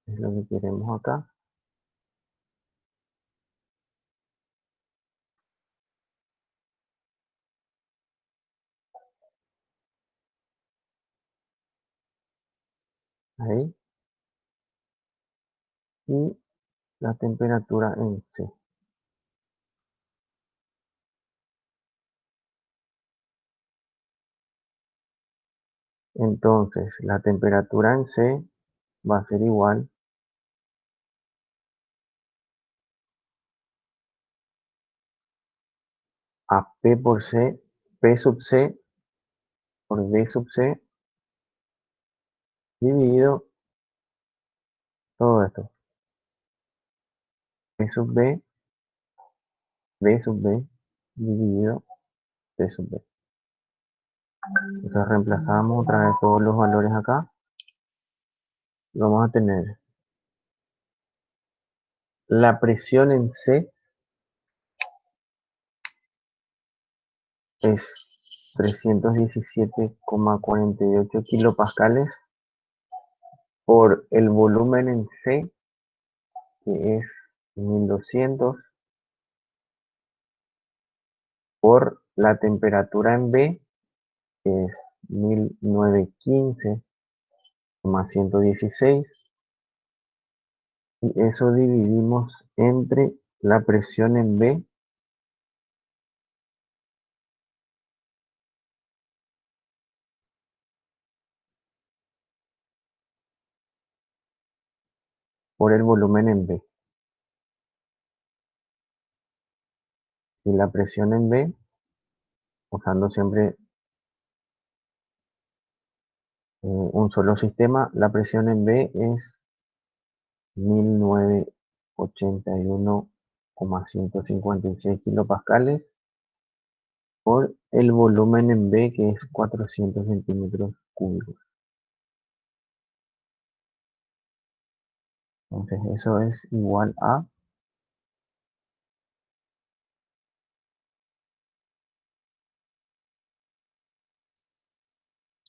es lo que queremos acá. Ahí. Y la temperatura en C. Entonces la temperatura en C va a ser igual a P por C, P sub C por D sub C dividido todo esto. P sub B, D sub B dividido D sub B. Entonces reemplazamos otra vez todos los valores acá. Y vamos a tener la presión en C es 317,48 kilopascales por el volumen en C, que es 1200, por la temperatura en B, que es 1915,116, y eso dividimos entre la presión en B, por el volumen en B. Y la presión en B, usando siempre un solo sistema, la presión en B es 1981,156 kilopascales por el volumen en B, que es 400 centímetros cúbicos. Entonces eso es igual a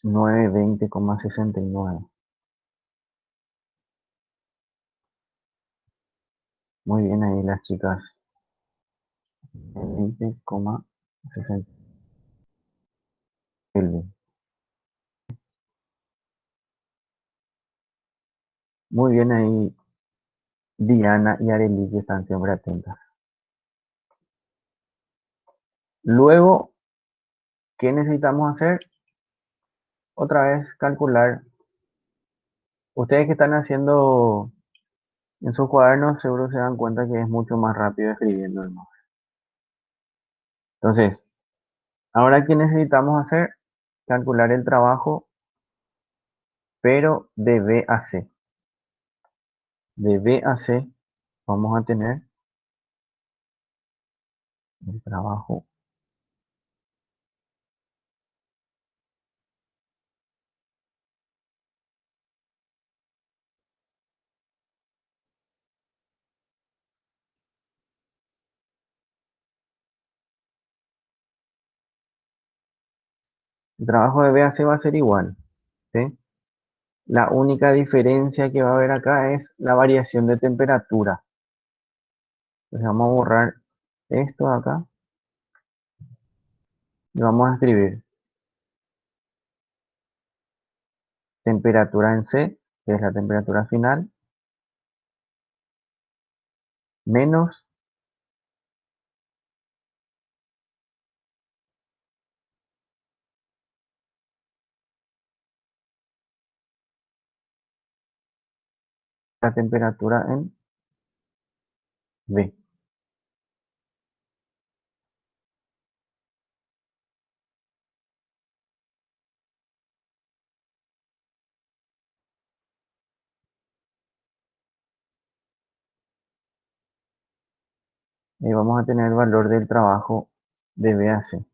920,69. Muy bien ahí las chicas. 20,60 Kelvin. Muy bien ahí Diana y Arely, que están siempre atentas. Luego, ¿qué necesitamos hacer? Otra vez calcular. Ustedes que están haciendo en sus cuadernos seguro se dan cuenta que es mucho más rápido escribiendo, ¿no? Entonces, ahora ¿qué necesitamos hacer? Calcular el trabajo, pero de B a C. De B a C vamos a tener el trabajo. El trabajo de B a C va a ser igual, ¿sí? La única diferencia que va a haber acá es la variación de temperatura. Entonces vamos a borrar esto de acá y vamos a escribir temperatura en C, que es la temperatura final, menos la temperatura en B. Y vamos a tener el valor del trabajo de B a C,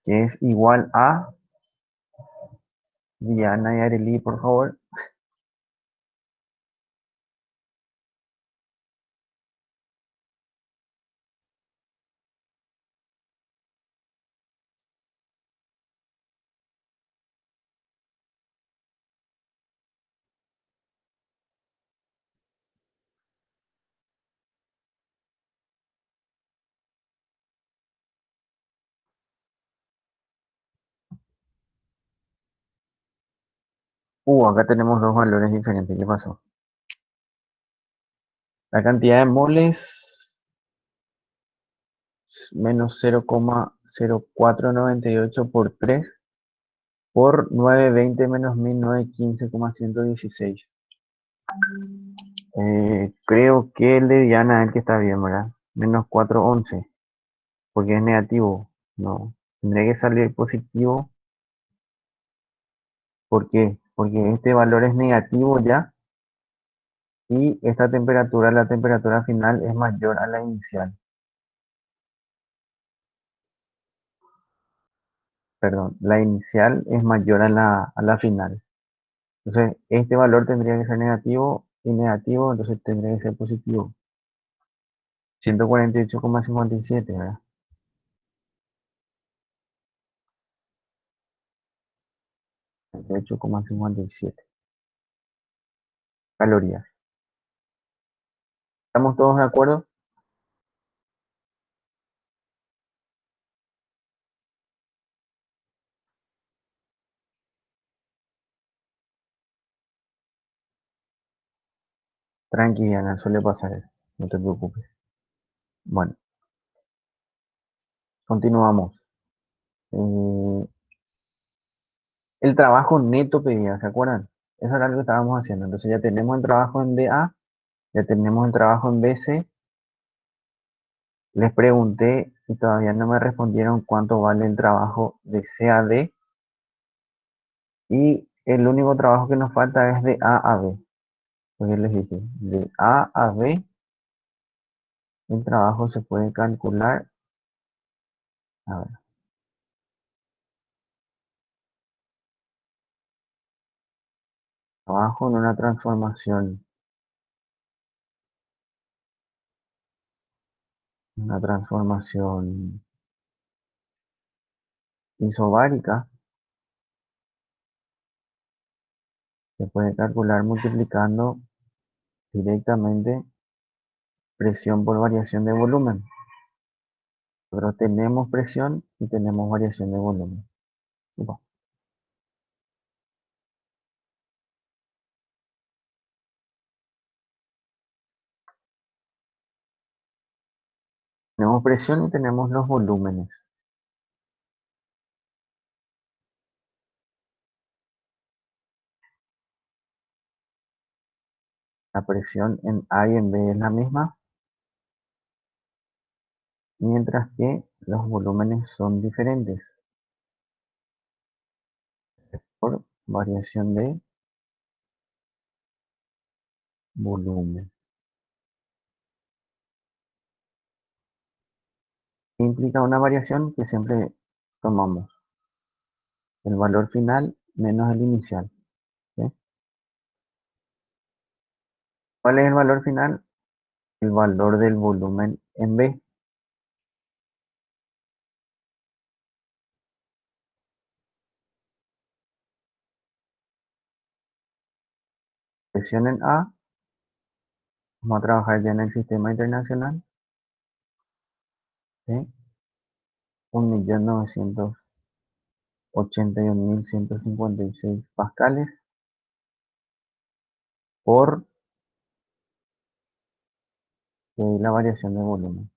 que es igual a, Diana y Arely, por favor, acá tenemos dos valores diferentes. ¿Qué pasó? La cantidad de moles menos 0,0498 por 3 por 920 menos 1915,116. Creo que el de Diana es el que está bien, ¿verdad? Menos 411, porque es negativo. No, tendría que salir positivo. ¿Por qué? Porque este valor es negativo ya y esta temperatura, la temperatura final, es mayor a la inicial. Perdón, la inicial es mayor a la final. Entonces, este valor tendría que ser negativo y negativo, entonces tendría que ser positivo. 148,57, ¿verdad? 48,57 calorías. ¿Estamos todos de acuerdo? Tranquila, suele pasar eso, no te preocupes. Bueno, continuamos. Eh, el trabajo neto pedía, ¿se acuerdan? eso era lo que estábamos haciendo. Entonces ya tenemos el trabajo en DA, ya tenemos el trabajo en BC. Les pregunté y todavía no me respondieron cuánto vale el trabajo de C a D. Y el único trabajo que nos falta es de A a B. Pues les dije, de A a B, el trabajo se puede calcular. A ver, trabajo en una transformación. Una transformación isobárica se puede calcular multiplicando directamente presión por variación de volumen. Nosotros tenemos presión y tenemos variación de volumen. Bueno, tenemos presión y tenemos los volúmenes. La presión en A y en B es la misma, mientras que los volúmenes son diferentes por variación de volumen. Implica una variación que siempre tomamos el valor final menos el inicial. ¿Sí? ¿Cuál es el valor final? El valor del volumen en B. Presión en A. Vamos a trabajar ya en el sistema internacional. ¿Sí? 1.981.156 pascales por la variación de volumen.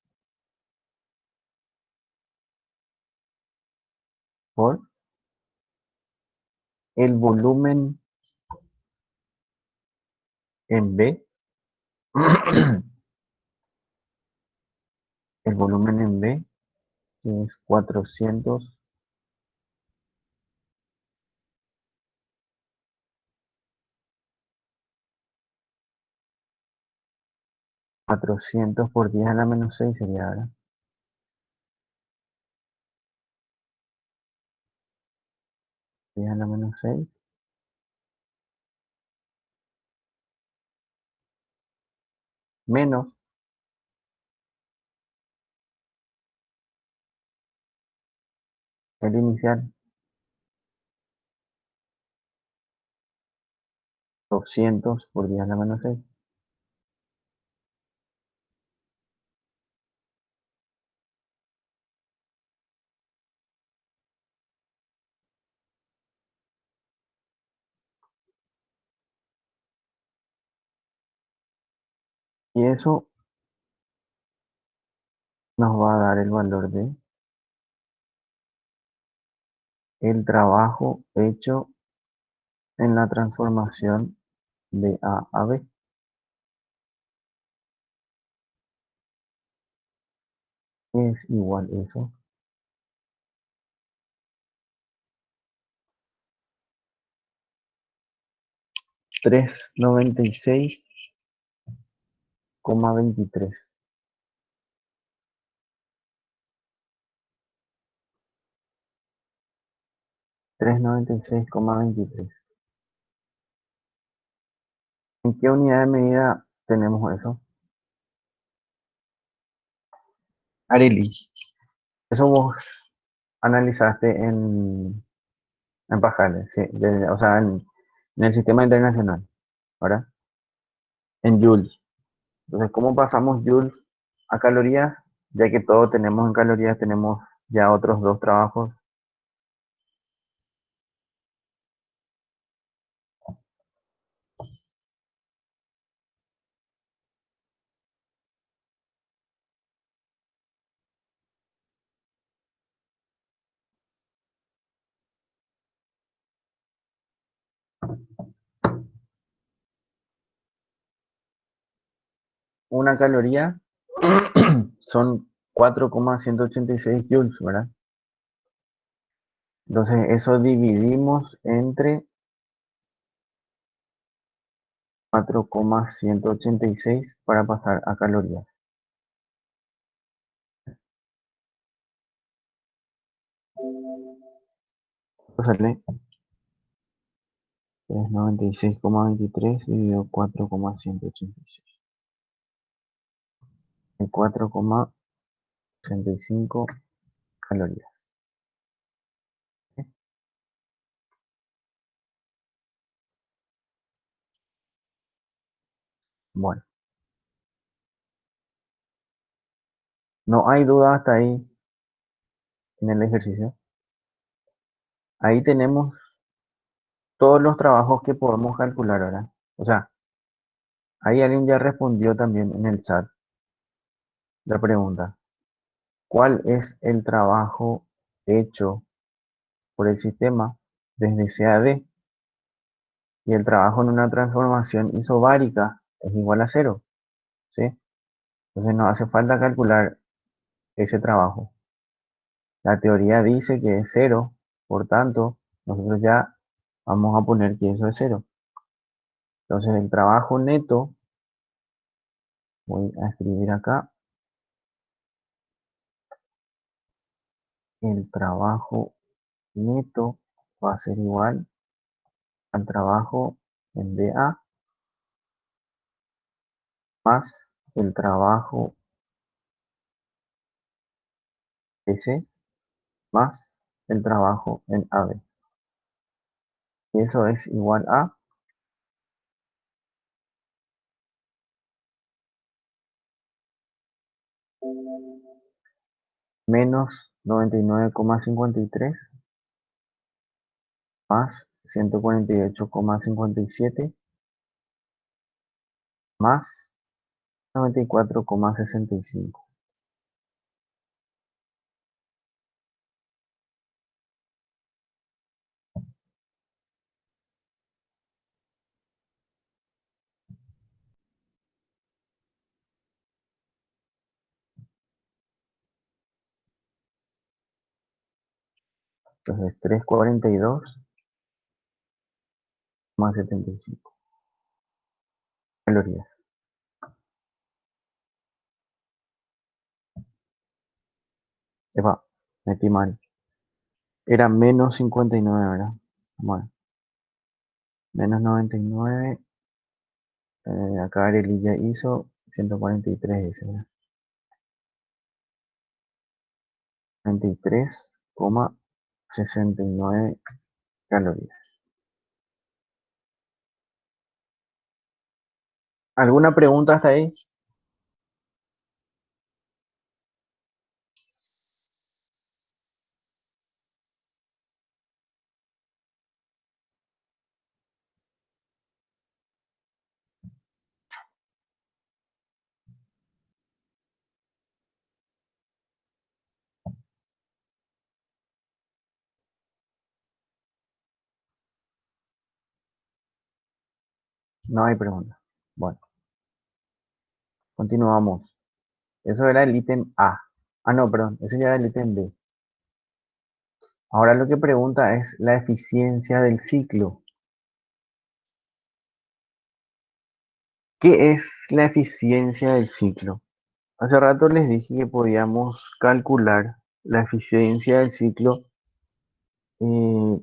Por el volumen en B. El volumen en B es 400 por 10 a la menos 6 sería, ¿verdad? 10 a la menos 6 menos el inicial, 200 por 10 a la menos 6. Y eso nos va a dar el valor de el trabajo hecho en la transformación de A a B. Es igual eso. 396,23. 396,23. ¿En qué unidad de medida tenemos eso? Areli, eso vos analizaste en Pascal, sí, o sea, en el sistema internacional, ¿verdad? En joules. Entonces, ¿cómo pasamos joules a calorías? Ya que todo tenemos en calorías, tenemos ya otros dos trabajos. una caloría son 4,186 joules, ¿verdad? Entonces eso dividimos entre 4,186 para pasar a calorías. Esto sale 96,23 dividido 4,186. 4,65 calorías. Bueno, no hay duda hasta ahí en el ejercicio. Ahí tenemos todos los trabajos que podemos calcular ahora. O sea, ahí alguien ya respondió también en el chat la pregunta. ¿Cuál es el trabajo hecho por el sistema desde C a D? Y el trabajo en una transformación isobárica es igual a 0, ¿sí? Entonces no hace falta calcular ese trabajo. La teoría dice que es 0, por tanto, nosotros ya vamos a poner que eso es 0. Entonces el trabajo neto, voy a escribir acá, el trabajo neto va a ser igual al trabajo en DA más el trabajo S más el trabajo en AB. Y eso es igual a menos 99,53 más 148,57 más 94,65. Entonces 342 más 75 calorías. Epa, metí mal. Era menos 59, ¿verdad? Bueno, menos 99. Acá Arelilla hizo 143, dice, ¿verdad? 23,69 calorías. ¿Alguna pregunta hasta ahí? No hay pregunta. Bueno, continuamos. Eso era el ítem A. Ah, no, perdón, ese ya era el ítem B. Ahora lo que pregunta es la eficiencia del ciclo. ¿Qué es la eficiencia del ciclo? Hace rato les dije que podíamos calcular la eficiencia del ciclo eh,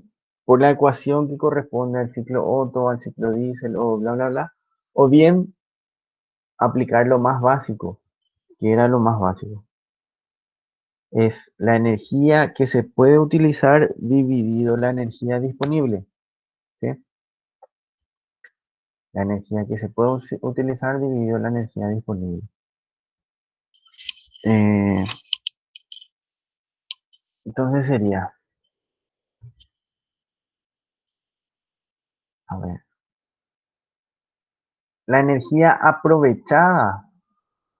por la ecuación que corresponde al ciclo Otto, al ciclo Diesel o bla, bla, bla. O bien aplicar lo más básico, que era lo más básico. Es la energía que se puede utilizar dividido la energía disponible. ¿Sí? La energía que se puede utilizar dividido la energía disponible. Eh, entonces sería, a ver, la energía aprovechada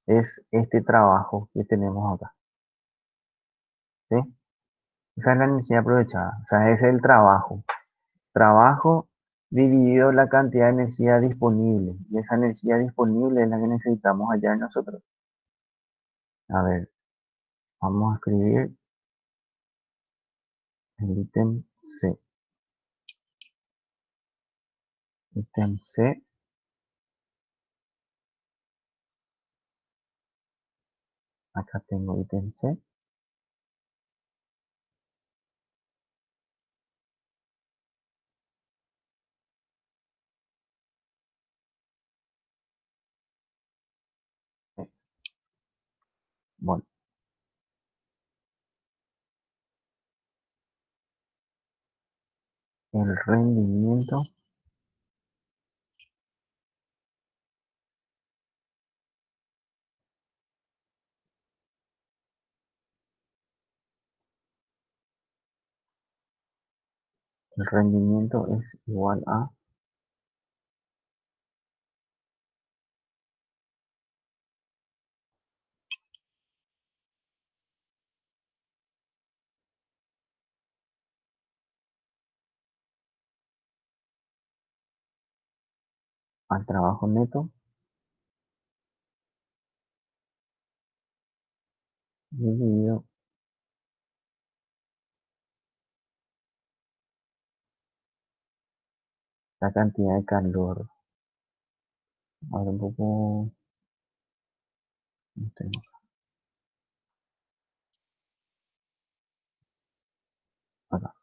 es este trabajo que tenemos acá. ¿Sí? Esa es la energía aprovechada. O sea, ese es el trabajo. Trabajo dividido la cantidad de energía disponible. Y esa energía disponible es la que necesitamos hallar nosotros. A ver, vamos a escribir el ítem C. Ítem C. Acá tengo ítem C. Bueno, el rendimiento es igual a al trabajo neto dividido la cantidad de calor. Ahora un poco. No tengo acá.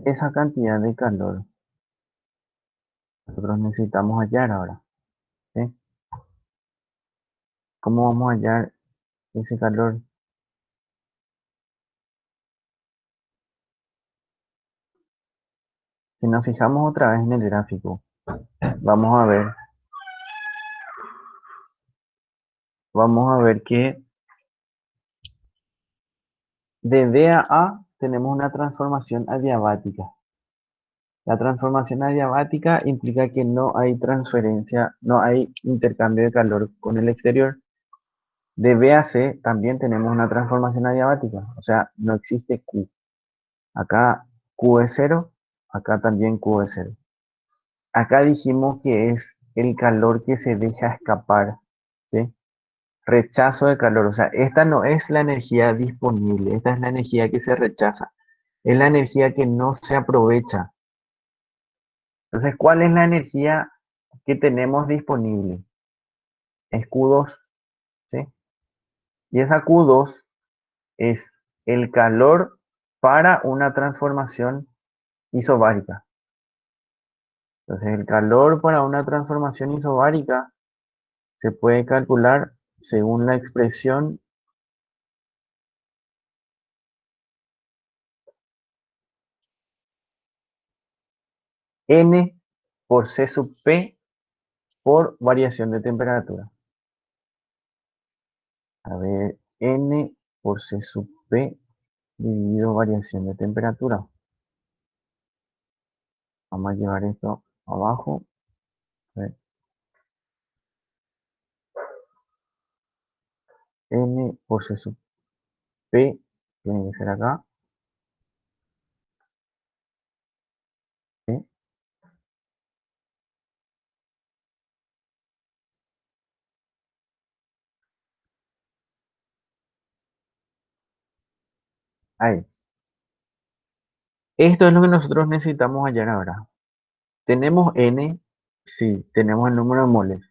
Esa cantidad de calor nosotros necesitamos hallar ahora. ¿Sí? ¿Cómo vamos a hallar ese calor? Si nos fijamos otra vez en el gráfico, vamos a ver que de D a A tenemos una transformación adiabática. La transformación adiabática implica que no hay transferencia, no hay intercambio de calor con el exterior. De B a C también tenemos una transformación adiabática, o sea, no existe Q. Acá Q es 0, acá también Q es 0. Acá dijimos que es el calor que se deja escapar, ¿sí? Rechazo de calor, o sea, esta no es la energía disponible, esta es la energía que se rechaza, es la energía que no se aprovecha. Entonces, ¿cuál es la energía que tenemos disponible? Es Q2, ¿sí? Y esa Q2 es el calor para una transformación isobárica. Entonces, el calor para una transformación isobárica se puede calcular según la expresión N por C sub P por variación de temperatura. A ver, N por C sub P dividido variación de temperatura. Vamos a llevar esto abajo. A ver, N por C sub P tiene que ser acá. ¿Sí? Ahí. Esto es lo que nosotros necesitamos hallar ahora. Tenemos N, sí, tenemos el número de moles.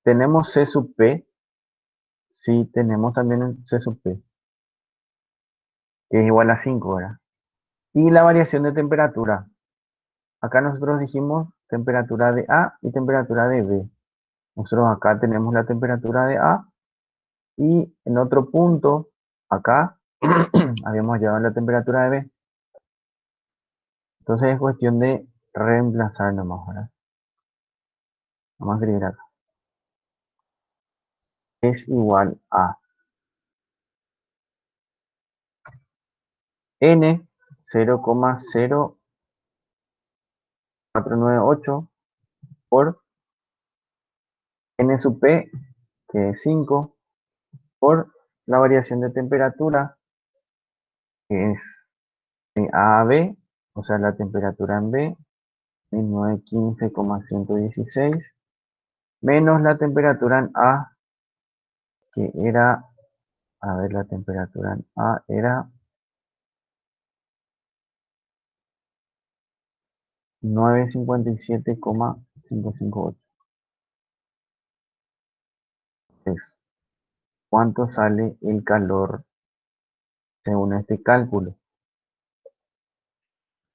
Tenemos C sub P, sí, tenemos también el C sub P, que es igual a 5, ¿verdad? Y la variación de temperatura. Acá nosotros dijimos temperatura de A y temperatura de B. Nosotros acá tenemos la temperatura de A y en otro punto, acá, habíamos llevado la temperatura de B. Entonces es cuestión de reemplazar nomás, ¿verdad? Vamos a escribir acá. Es igual a N 0,0498 por N sub P, que es 5, por la variación de temperatura, que es de A a B, o sea, la temperatura en B, 1915,116, menos la temperatura en A, que era, a ver, la temperatura en A era 957,558. Entonces, ¿cuánto sale el calor según este cálculo?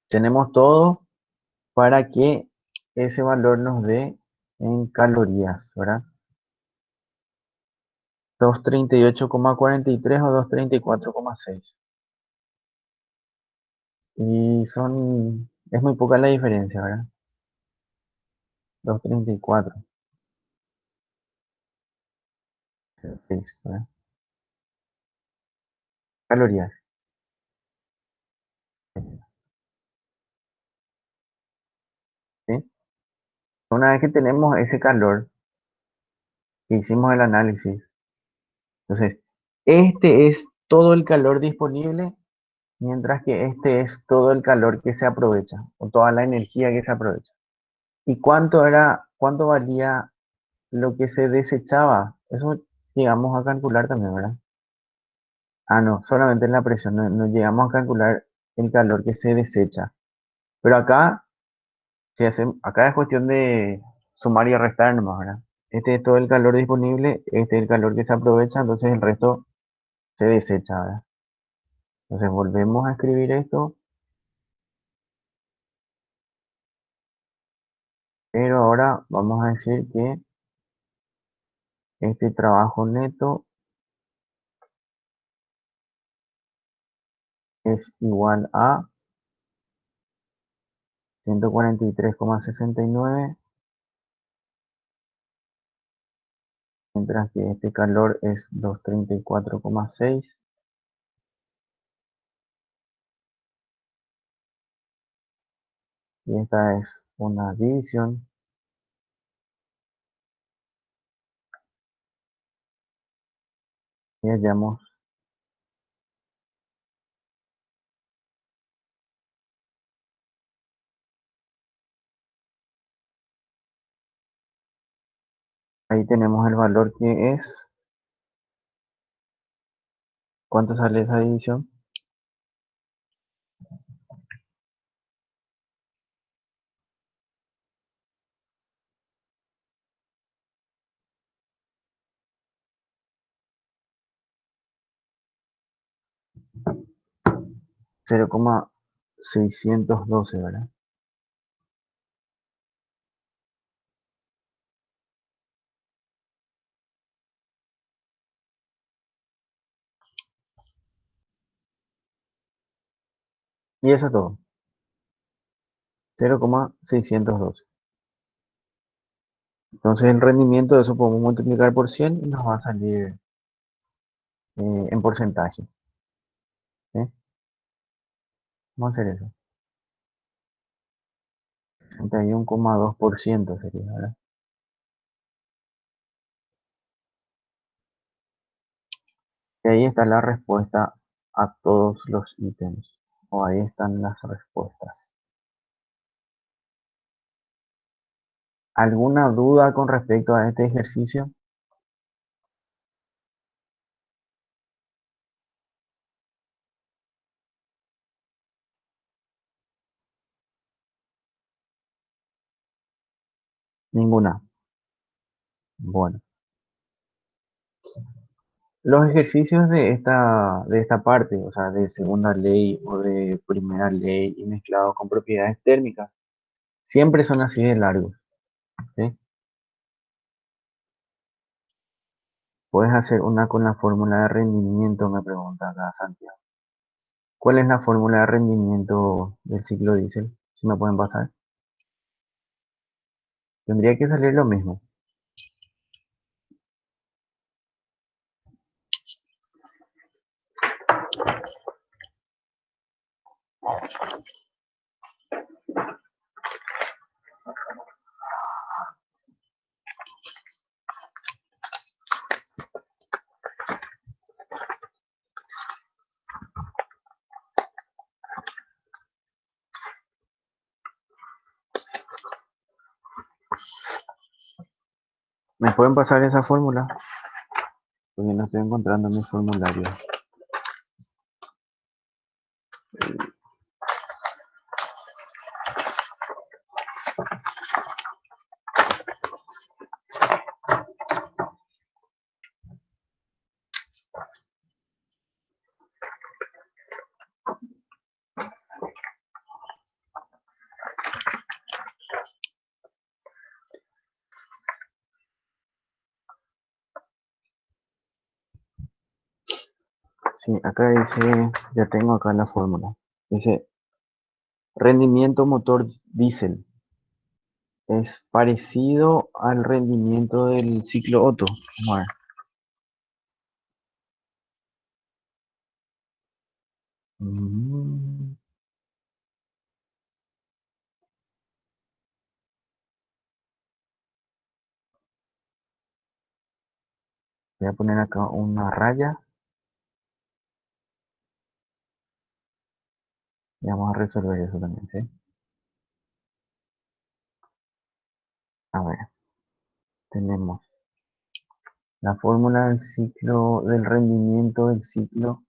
Tenemos todo para que ese valor nos dé en calorías, ¿verdad? 238,43 o 234,6. Es muy poca la diferencia, ¿verdad? 234. ¿Verdad? Calorías. ¿Sí? Una vez que tenemos ese calor, que hicimos el análisis, entonces, este es todo el calor disponible, mientras que este es todo el calor que se aprovecha, o toda la energía que se aprovecha. ¿Y cuánto valía lo que se desechaba? Eso llegamos a calcular también, ¿verdad? Ah, no, solamente en la presión, no llegamos a calcular el calor que se desecha. Pero acá, acá es cuestión de sumar y restar nomás, ¿verdad? Este es todo el calor disponible, este es el calor que se aprovecha, entonces el resto se desecha, ¿verdad? Entonces volvemos a escribir esto, pero ahora vamos a decir que este trabajo neto es igual a 143,69, mientras que este calor es 234,6. Y esta es una división. Y hallamos ahí tenemos el valor que es. ¿Cuánto sale esa división? 0,612, ¿verdad? Y eso es todo. 0,612. Entonces el rendimiento de eso podemos multiplicar por 100 y nos va a salir en porcentaje. ¿Sí? Vamos a hacer eso. 61,2% sería, ¿verdad? Y ahí está la respuesta a todos los ítems. O ahí están las respuestas. ¿Alguna duda con respecto a este ejercicio? Ninguna. Bueno. Los ejercicios de esta parte, o sea, de segunda ley o de primera ley y mezclados con propiedades térmicas, siempre son así de largos. ¿Sí? Puedes hacer una con la fórmula de rendimiento, me pregunta acá Santiago. ¿Cuál es la fórmula de rendimiento del ciclo diésel? Si me pueden pasar. Tendría que salir lo mismo. ¿Me pueden pasar esa fórmula? Porque no estoy encontrando mi formulario. Sí, acá dice, ya tengo acá la fórmula. Dice, rendimiento motor diésel es parecido al rendimiento del ciclo Otto. Vamos a ver. Mm, Voy a poner acá una raya y vamos a resolver eso también, ¿sí? A ver, tenemos la fórmula del ciclo, del rendimiento del ciclo.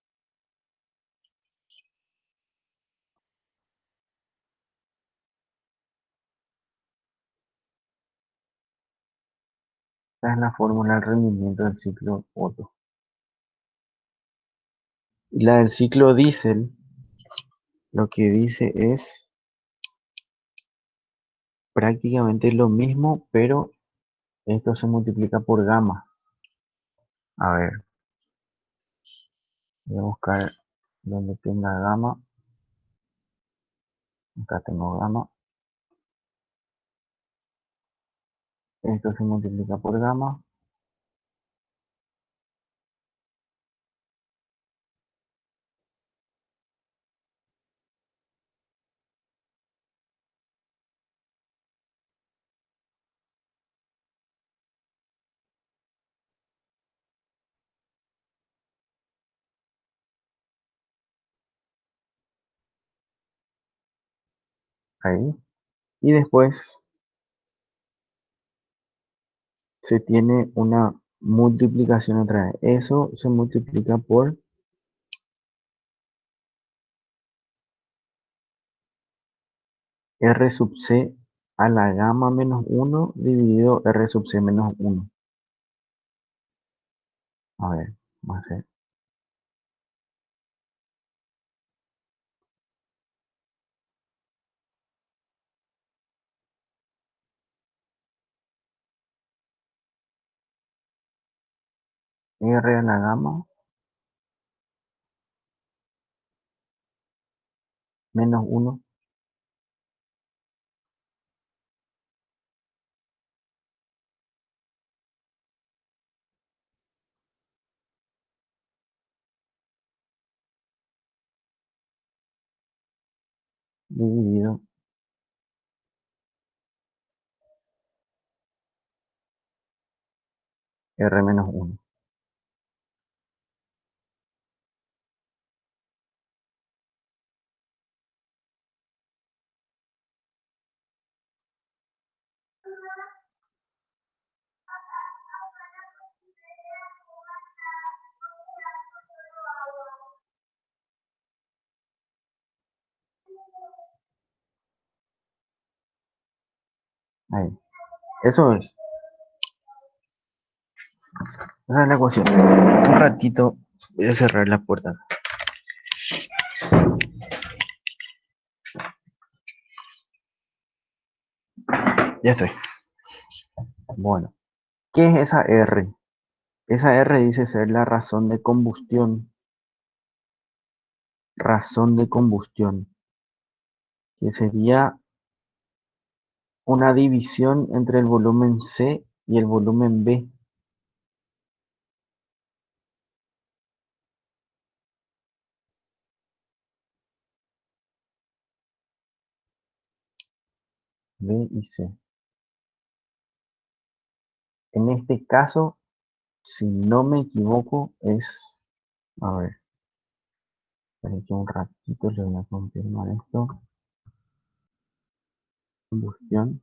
Esta es la fórmula del rendimiento del ciclo Otto. Y la del ciclo diésel, lo que dice es prácticamente lo mismo, pero esto se multiplica por gamma. A ver, voy a buscar donde tenga gamma. Acá tengo gamma. Esto se multiplica por gamma. Ahí. Y después se tiene una multiplicación otra vez. Eso se multiplica por R sub C a la gamma menos 1 dividido R sub C menos 1. A ver, vamos a hacer R a la gamma menos 1 dividido R menos 1. Ahí. Eso es. Esa es la ecuación. Un ratito voy a cerrar la puerta. Ya estoy. Bueno, ¿qué es esa R? Esa R dice ser la razón de combustión. Razón de combustión. Que sería una división entre el volumen C y el volumen B. B y C. En este caso, si no me equivoco, es... A ver, esperen que un ratito le voy a confirmar esto. Combustión.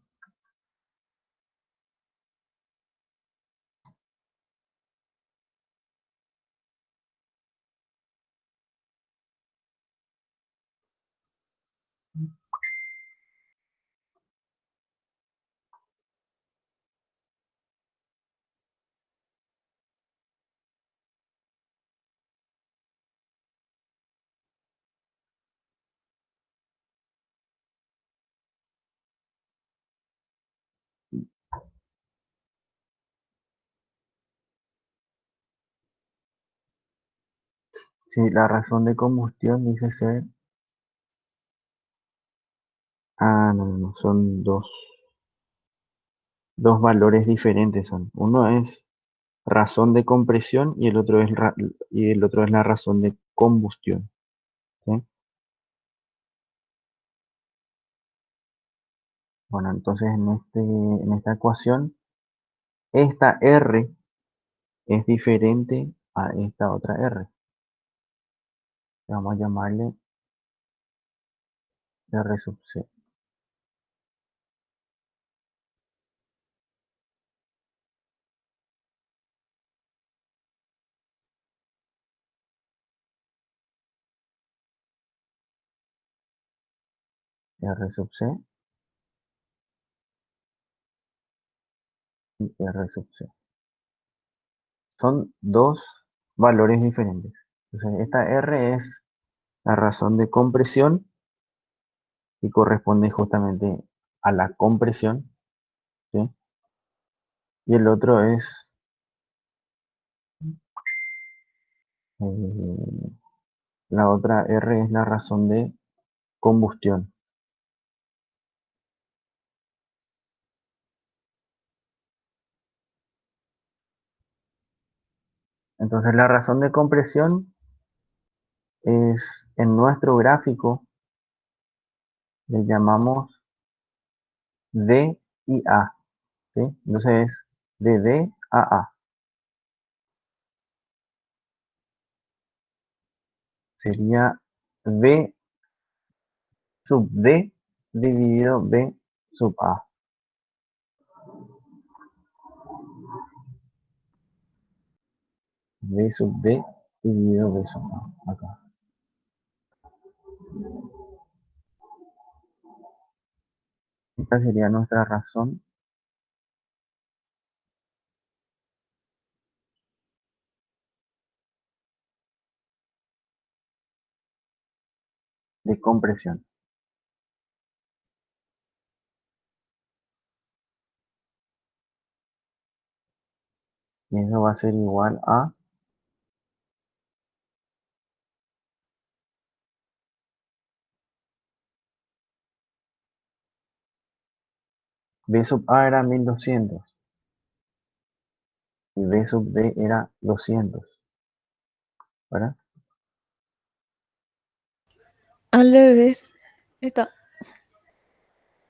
Sí, la razón de combustión dice ser... Ah, no, no, no, son dos valores diferentes son. Uno es razón de compresión y el otro es, y el otro es la razón de combustión. ¿Sí? Bueno, entonces en esta ecuación, esta R es diferente a esta otra R. Vamos a llamarle R sub C. R sub C y R sub C. Son dos valores diferentes. Entonces, esta R es la razón de compresión y corresponde justamente a la compresión, ¿sí? Y el otro es eh, la otra R es la razón de combustión. Entonces la razón de compresión es en nuestro gráfico le llamamos D y A, ¿sí? Entonces es de D a A. Sería V sub D dividido B sub A. V sub D dividido B sub A. Acá. Esta sería nuestra razón de compresión. Y eso va a ser igual a B sub A era 1200 y B sub D era 200, ¿verdad? Al revés. Está.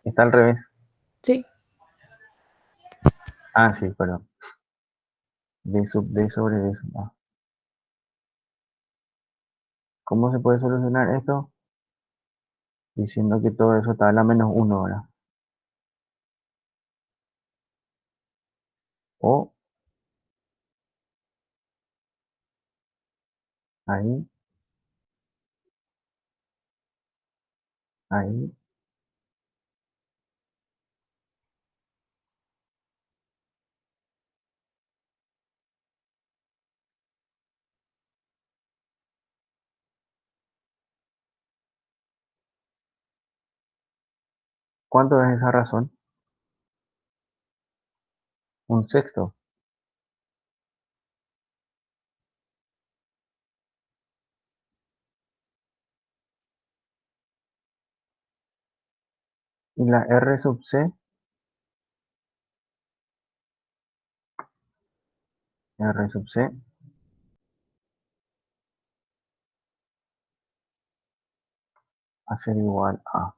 Está al revés. Sí. Ah, sí, perdón. B sub D sobre B sub A. ¿Cómo se puede solucionar esto? Diciendo que todo eso está a la menos 1, ¿verdad? O ahí, ahí. ¿Cuánto es esa razón? Un sexto. Y la R sub C, R sub C va a ser igual a.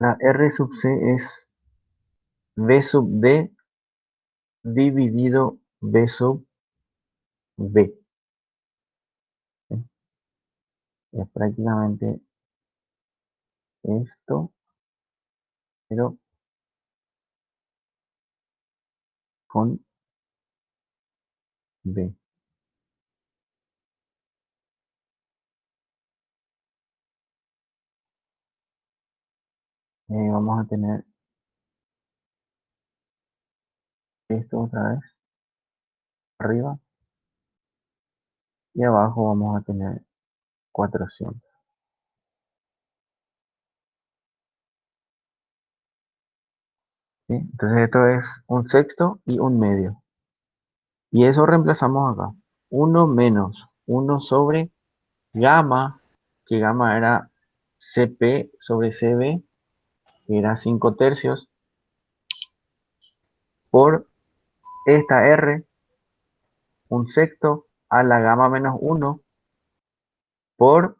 La R sub C es B sub D dividido B sub B. ¿Sí? Es prácticamente esto, pero con B. Vamos a tener esto otra vez arriba y abajo vamos a tener 400. ¿Sí? Entonces esto es un sexto y un medio. Y eso reemplazamos acá. 1 menos 1 sobre gamma, que gamma era CP sobre CB, que era 5 tercios, por esta R, un sexto, a la gamma menos 1, por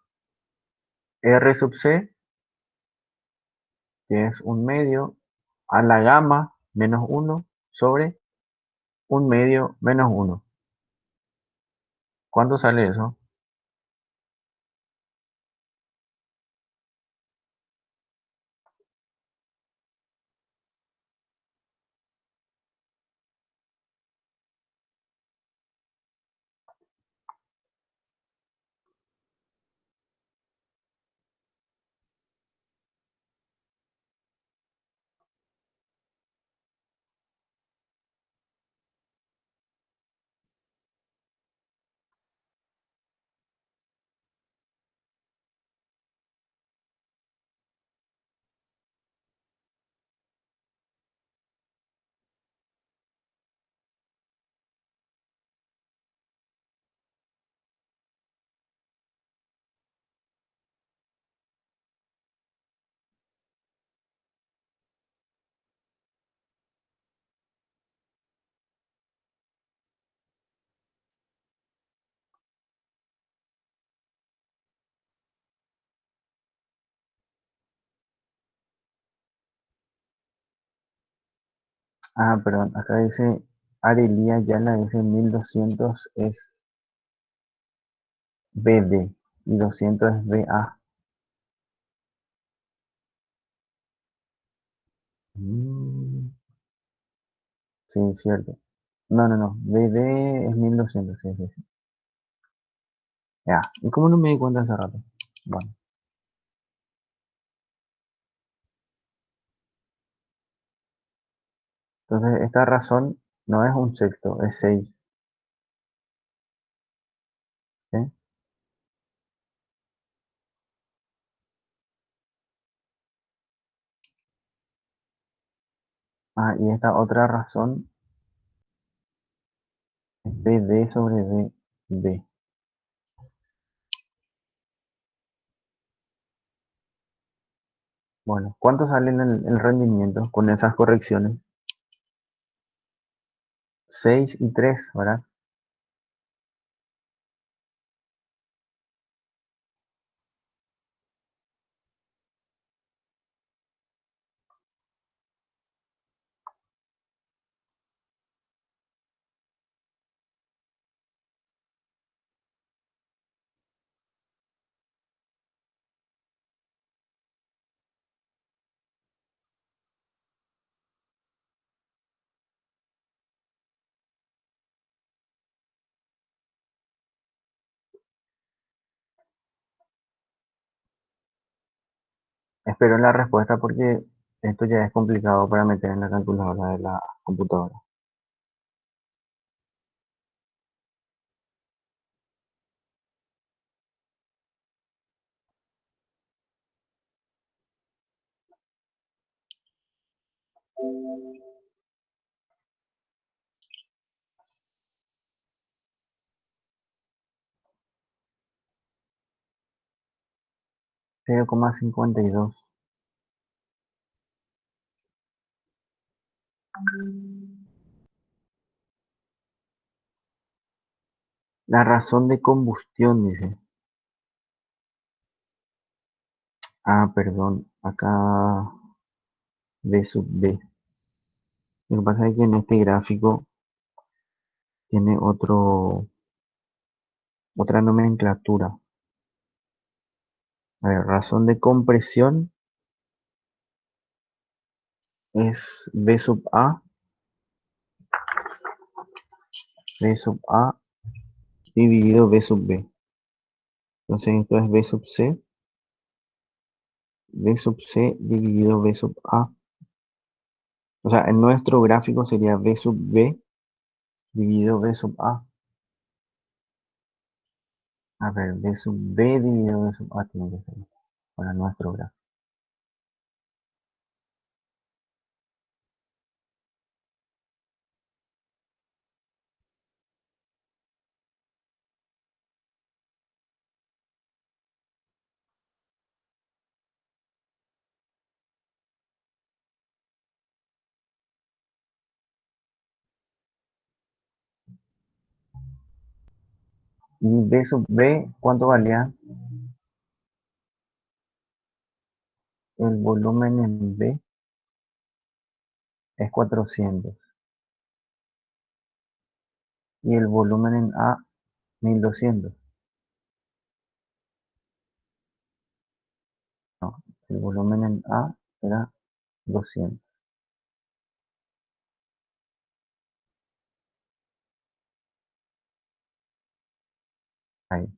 R sub C, que es un medio, a la gamma menos 1 sobre un medio menos 1. ¿Cuánto sale eso? Ah, perdón, acá dice Arelia Yala, dice 1200 es BD y 200 es BA. Mm, sí, cierto. No, BD es 1200, sí, sí, sí. Ya, ¿y cómo no me di cuenta hace rato? Bueno, entonces esta razón no es un sexto, es 6. ¿Sí? Ah, y esta otra razón es BD sobre BD. Bueno, ¿cuánto sale el rendimiento con esas correcciones? 6 y 3, ¿verdad? Espero la respuesta porque esto ya es complicado para meter en la calculadora de la computadora. Cero coma 52. La razón de combustión, dice. Ah, perdón. Acá B sub B. Lo que pasa es que en este gráfico tiene otra nomenclatura. A ver, razón de compresión es B sub A dividido B sub B. Entonces esto es B sub C dividido B sub A. O sea, en nuestro gráfico sería B sub B dividido B sub A. A ver, B sub B dividido B sub A tiene que ser para nuestro gráfico. Y B sub B, ¿cuánto valía? El volumen en B es 400 y el volumen en A 1200. No, el volumen en A era 200. Ahí.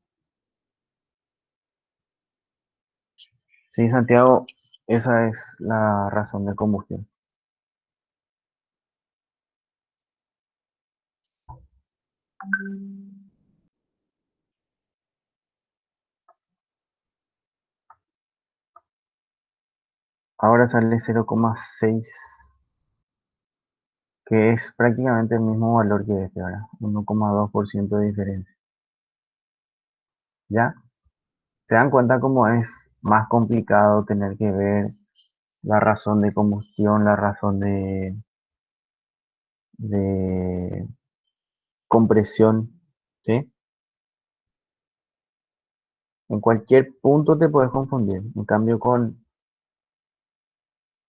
Sí, Santiago, esa es la razón de combustión. Ahora sale 0,6, que es prácticamente el mismo valor que este ahora, 1,2% de diferencia. ¿Ya? ¿Se dan cuenta cómo es más complicado tener que ver la razón de combustión, la razón de compresión? ¿Sí? En cualquier punto te puedes confundir. En cambio,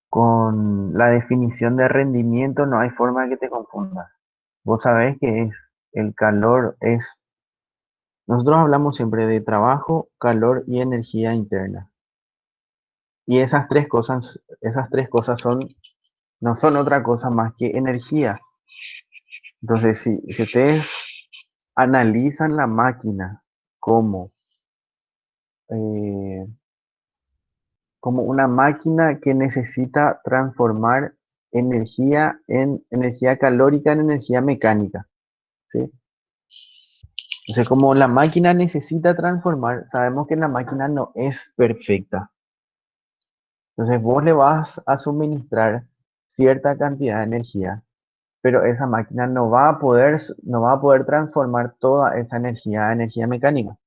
con la definición de rendimiento no hay forma de que te confundas. Vos sabés que el calor es, nosotros hablamos siempre de trabajo, calor y energía interna. Y esas tres cosas no son otra cosa más que energía. Entonces, si ustedes analizan la máquina como, eh, como una máquina que necesita transformar energía en energía calórica en energía mecánica, ¿sí? Entonces, como la máquina necesita transformar, sabemos que la máquina no es perfecta. Entonces, vos le vas a suministrar cierta cantidad de energía, pero esa máquina no va a poder transformar toda esa energía a energía mecánica.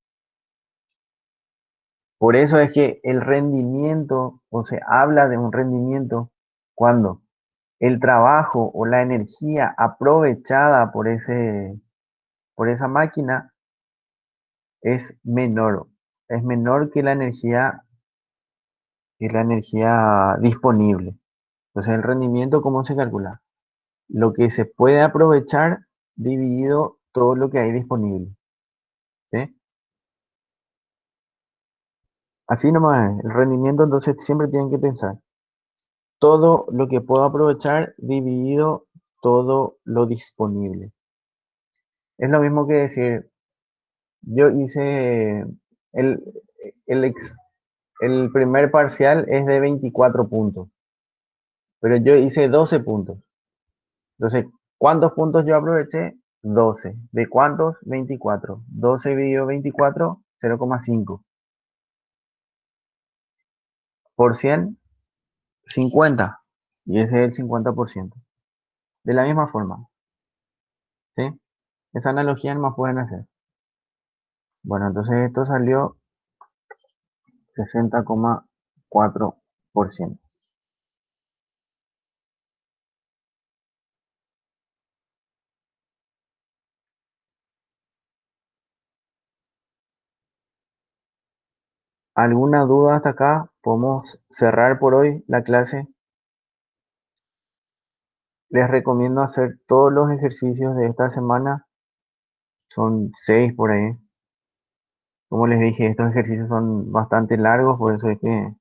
Por eso es que el rendimiento, o se habla de un rendimiento cuando el trabajo o la energía aprovechada por esa máquina es menor que la energía disponible. Entonces, el rendimiento, ¿cómo se calcula? Lo que se puede aprovechar dividido todo lo que hay disponible, ¿sí? Así nomás es. El rendimiento, entonces siempre tienen que pensar todo lo que puedo aprovechar dividido todo lo disponible. Es lo mismo que decir, yo hice el, el, ex- el primer parcial es de 24 puntos, pero yo hice 12 puntos. Entonces, ¿cuántos puntos yo aproveché? 12. ¿De cuántos? 24. 12 dividido 24, 0,5. Por 100, 50. Y ese es el 50%. De la misma forma, ¿sí? Esa analogía no más pueden hacer. Bueno, entonces esto salió 60,4%. ¿Alguna duda hasta acá? Podemos cerrar por hoy la clase. Les recomiendo hacer todos los ejercicios de esta semana. Son 6 por ahí. Como les dije, estos ejercicios son bastante largos, por eso es que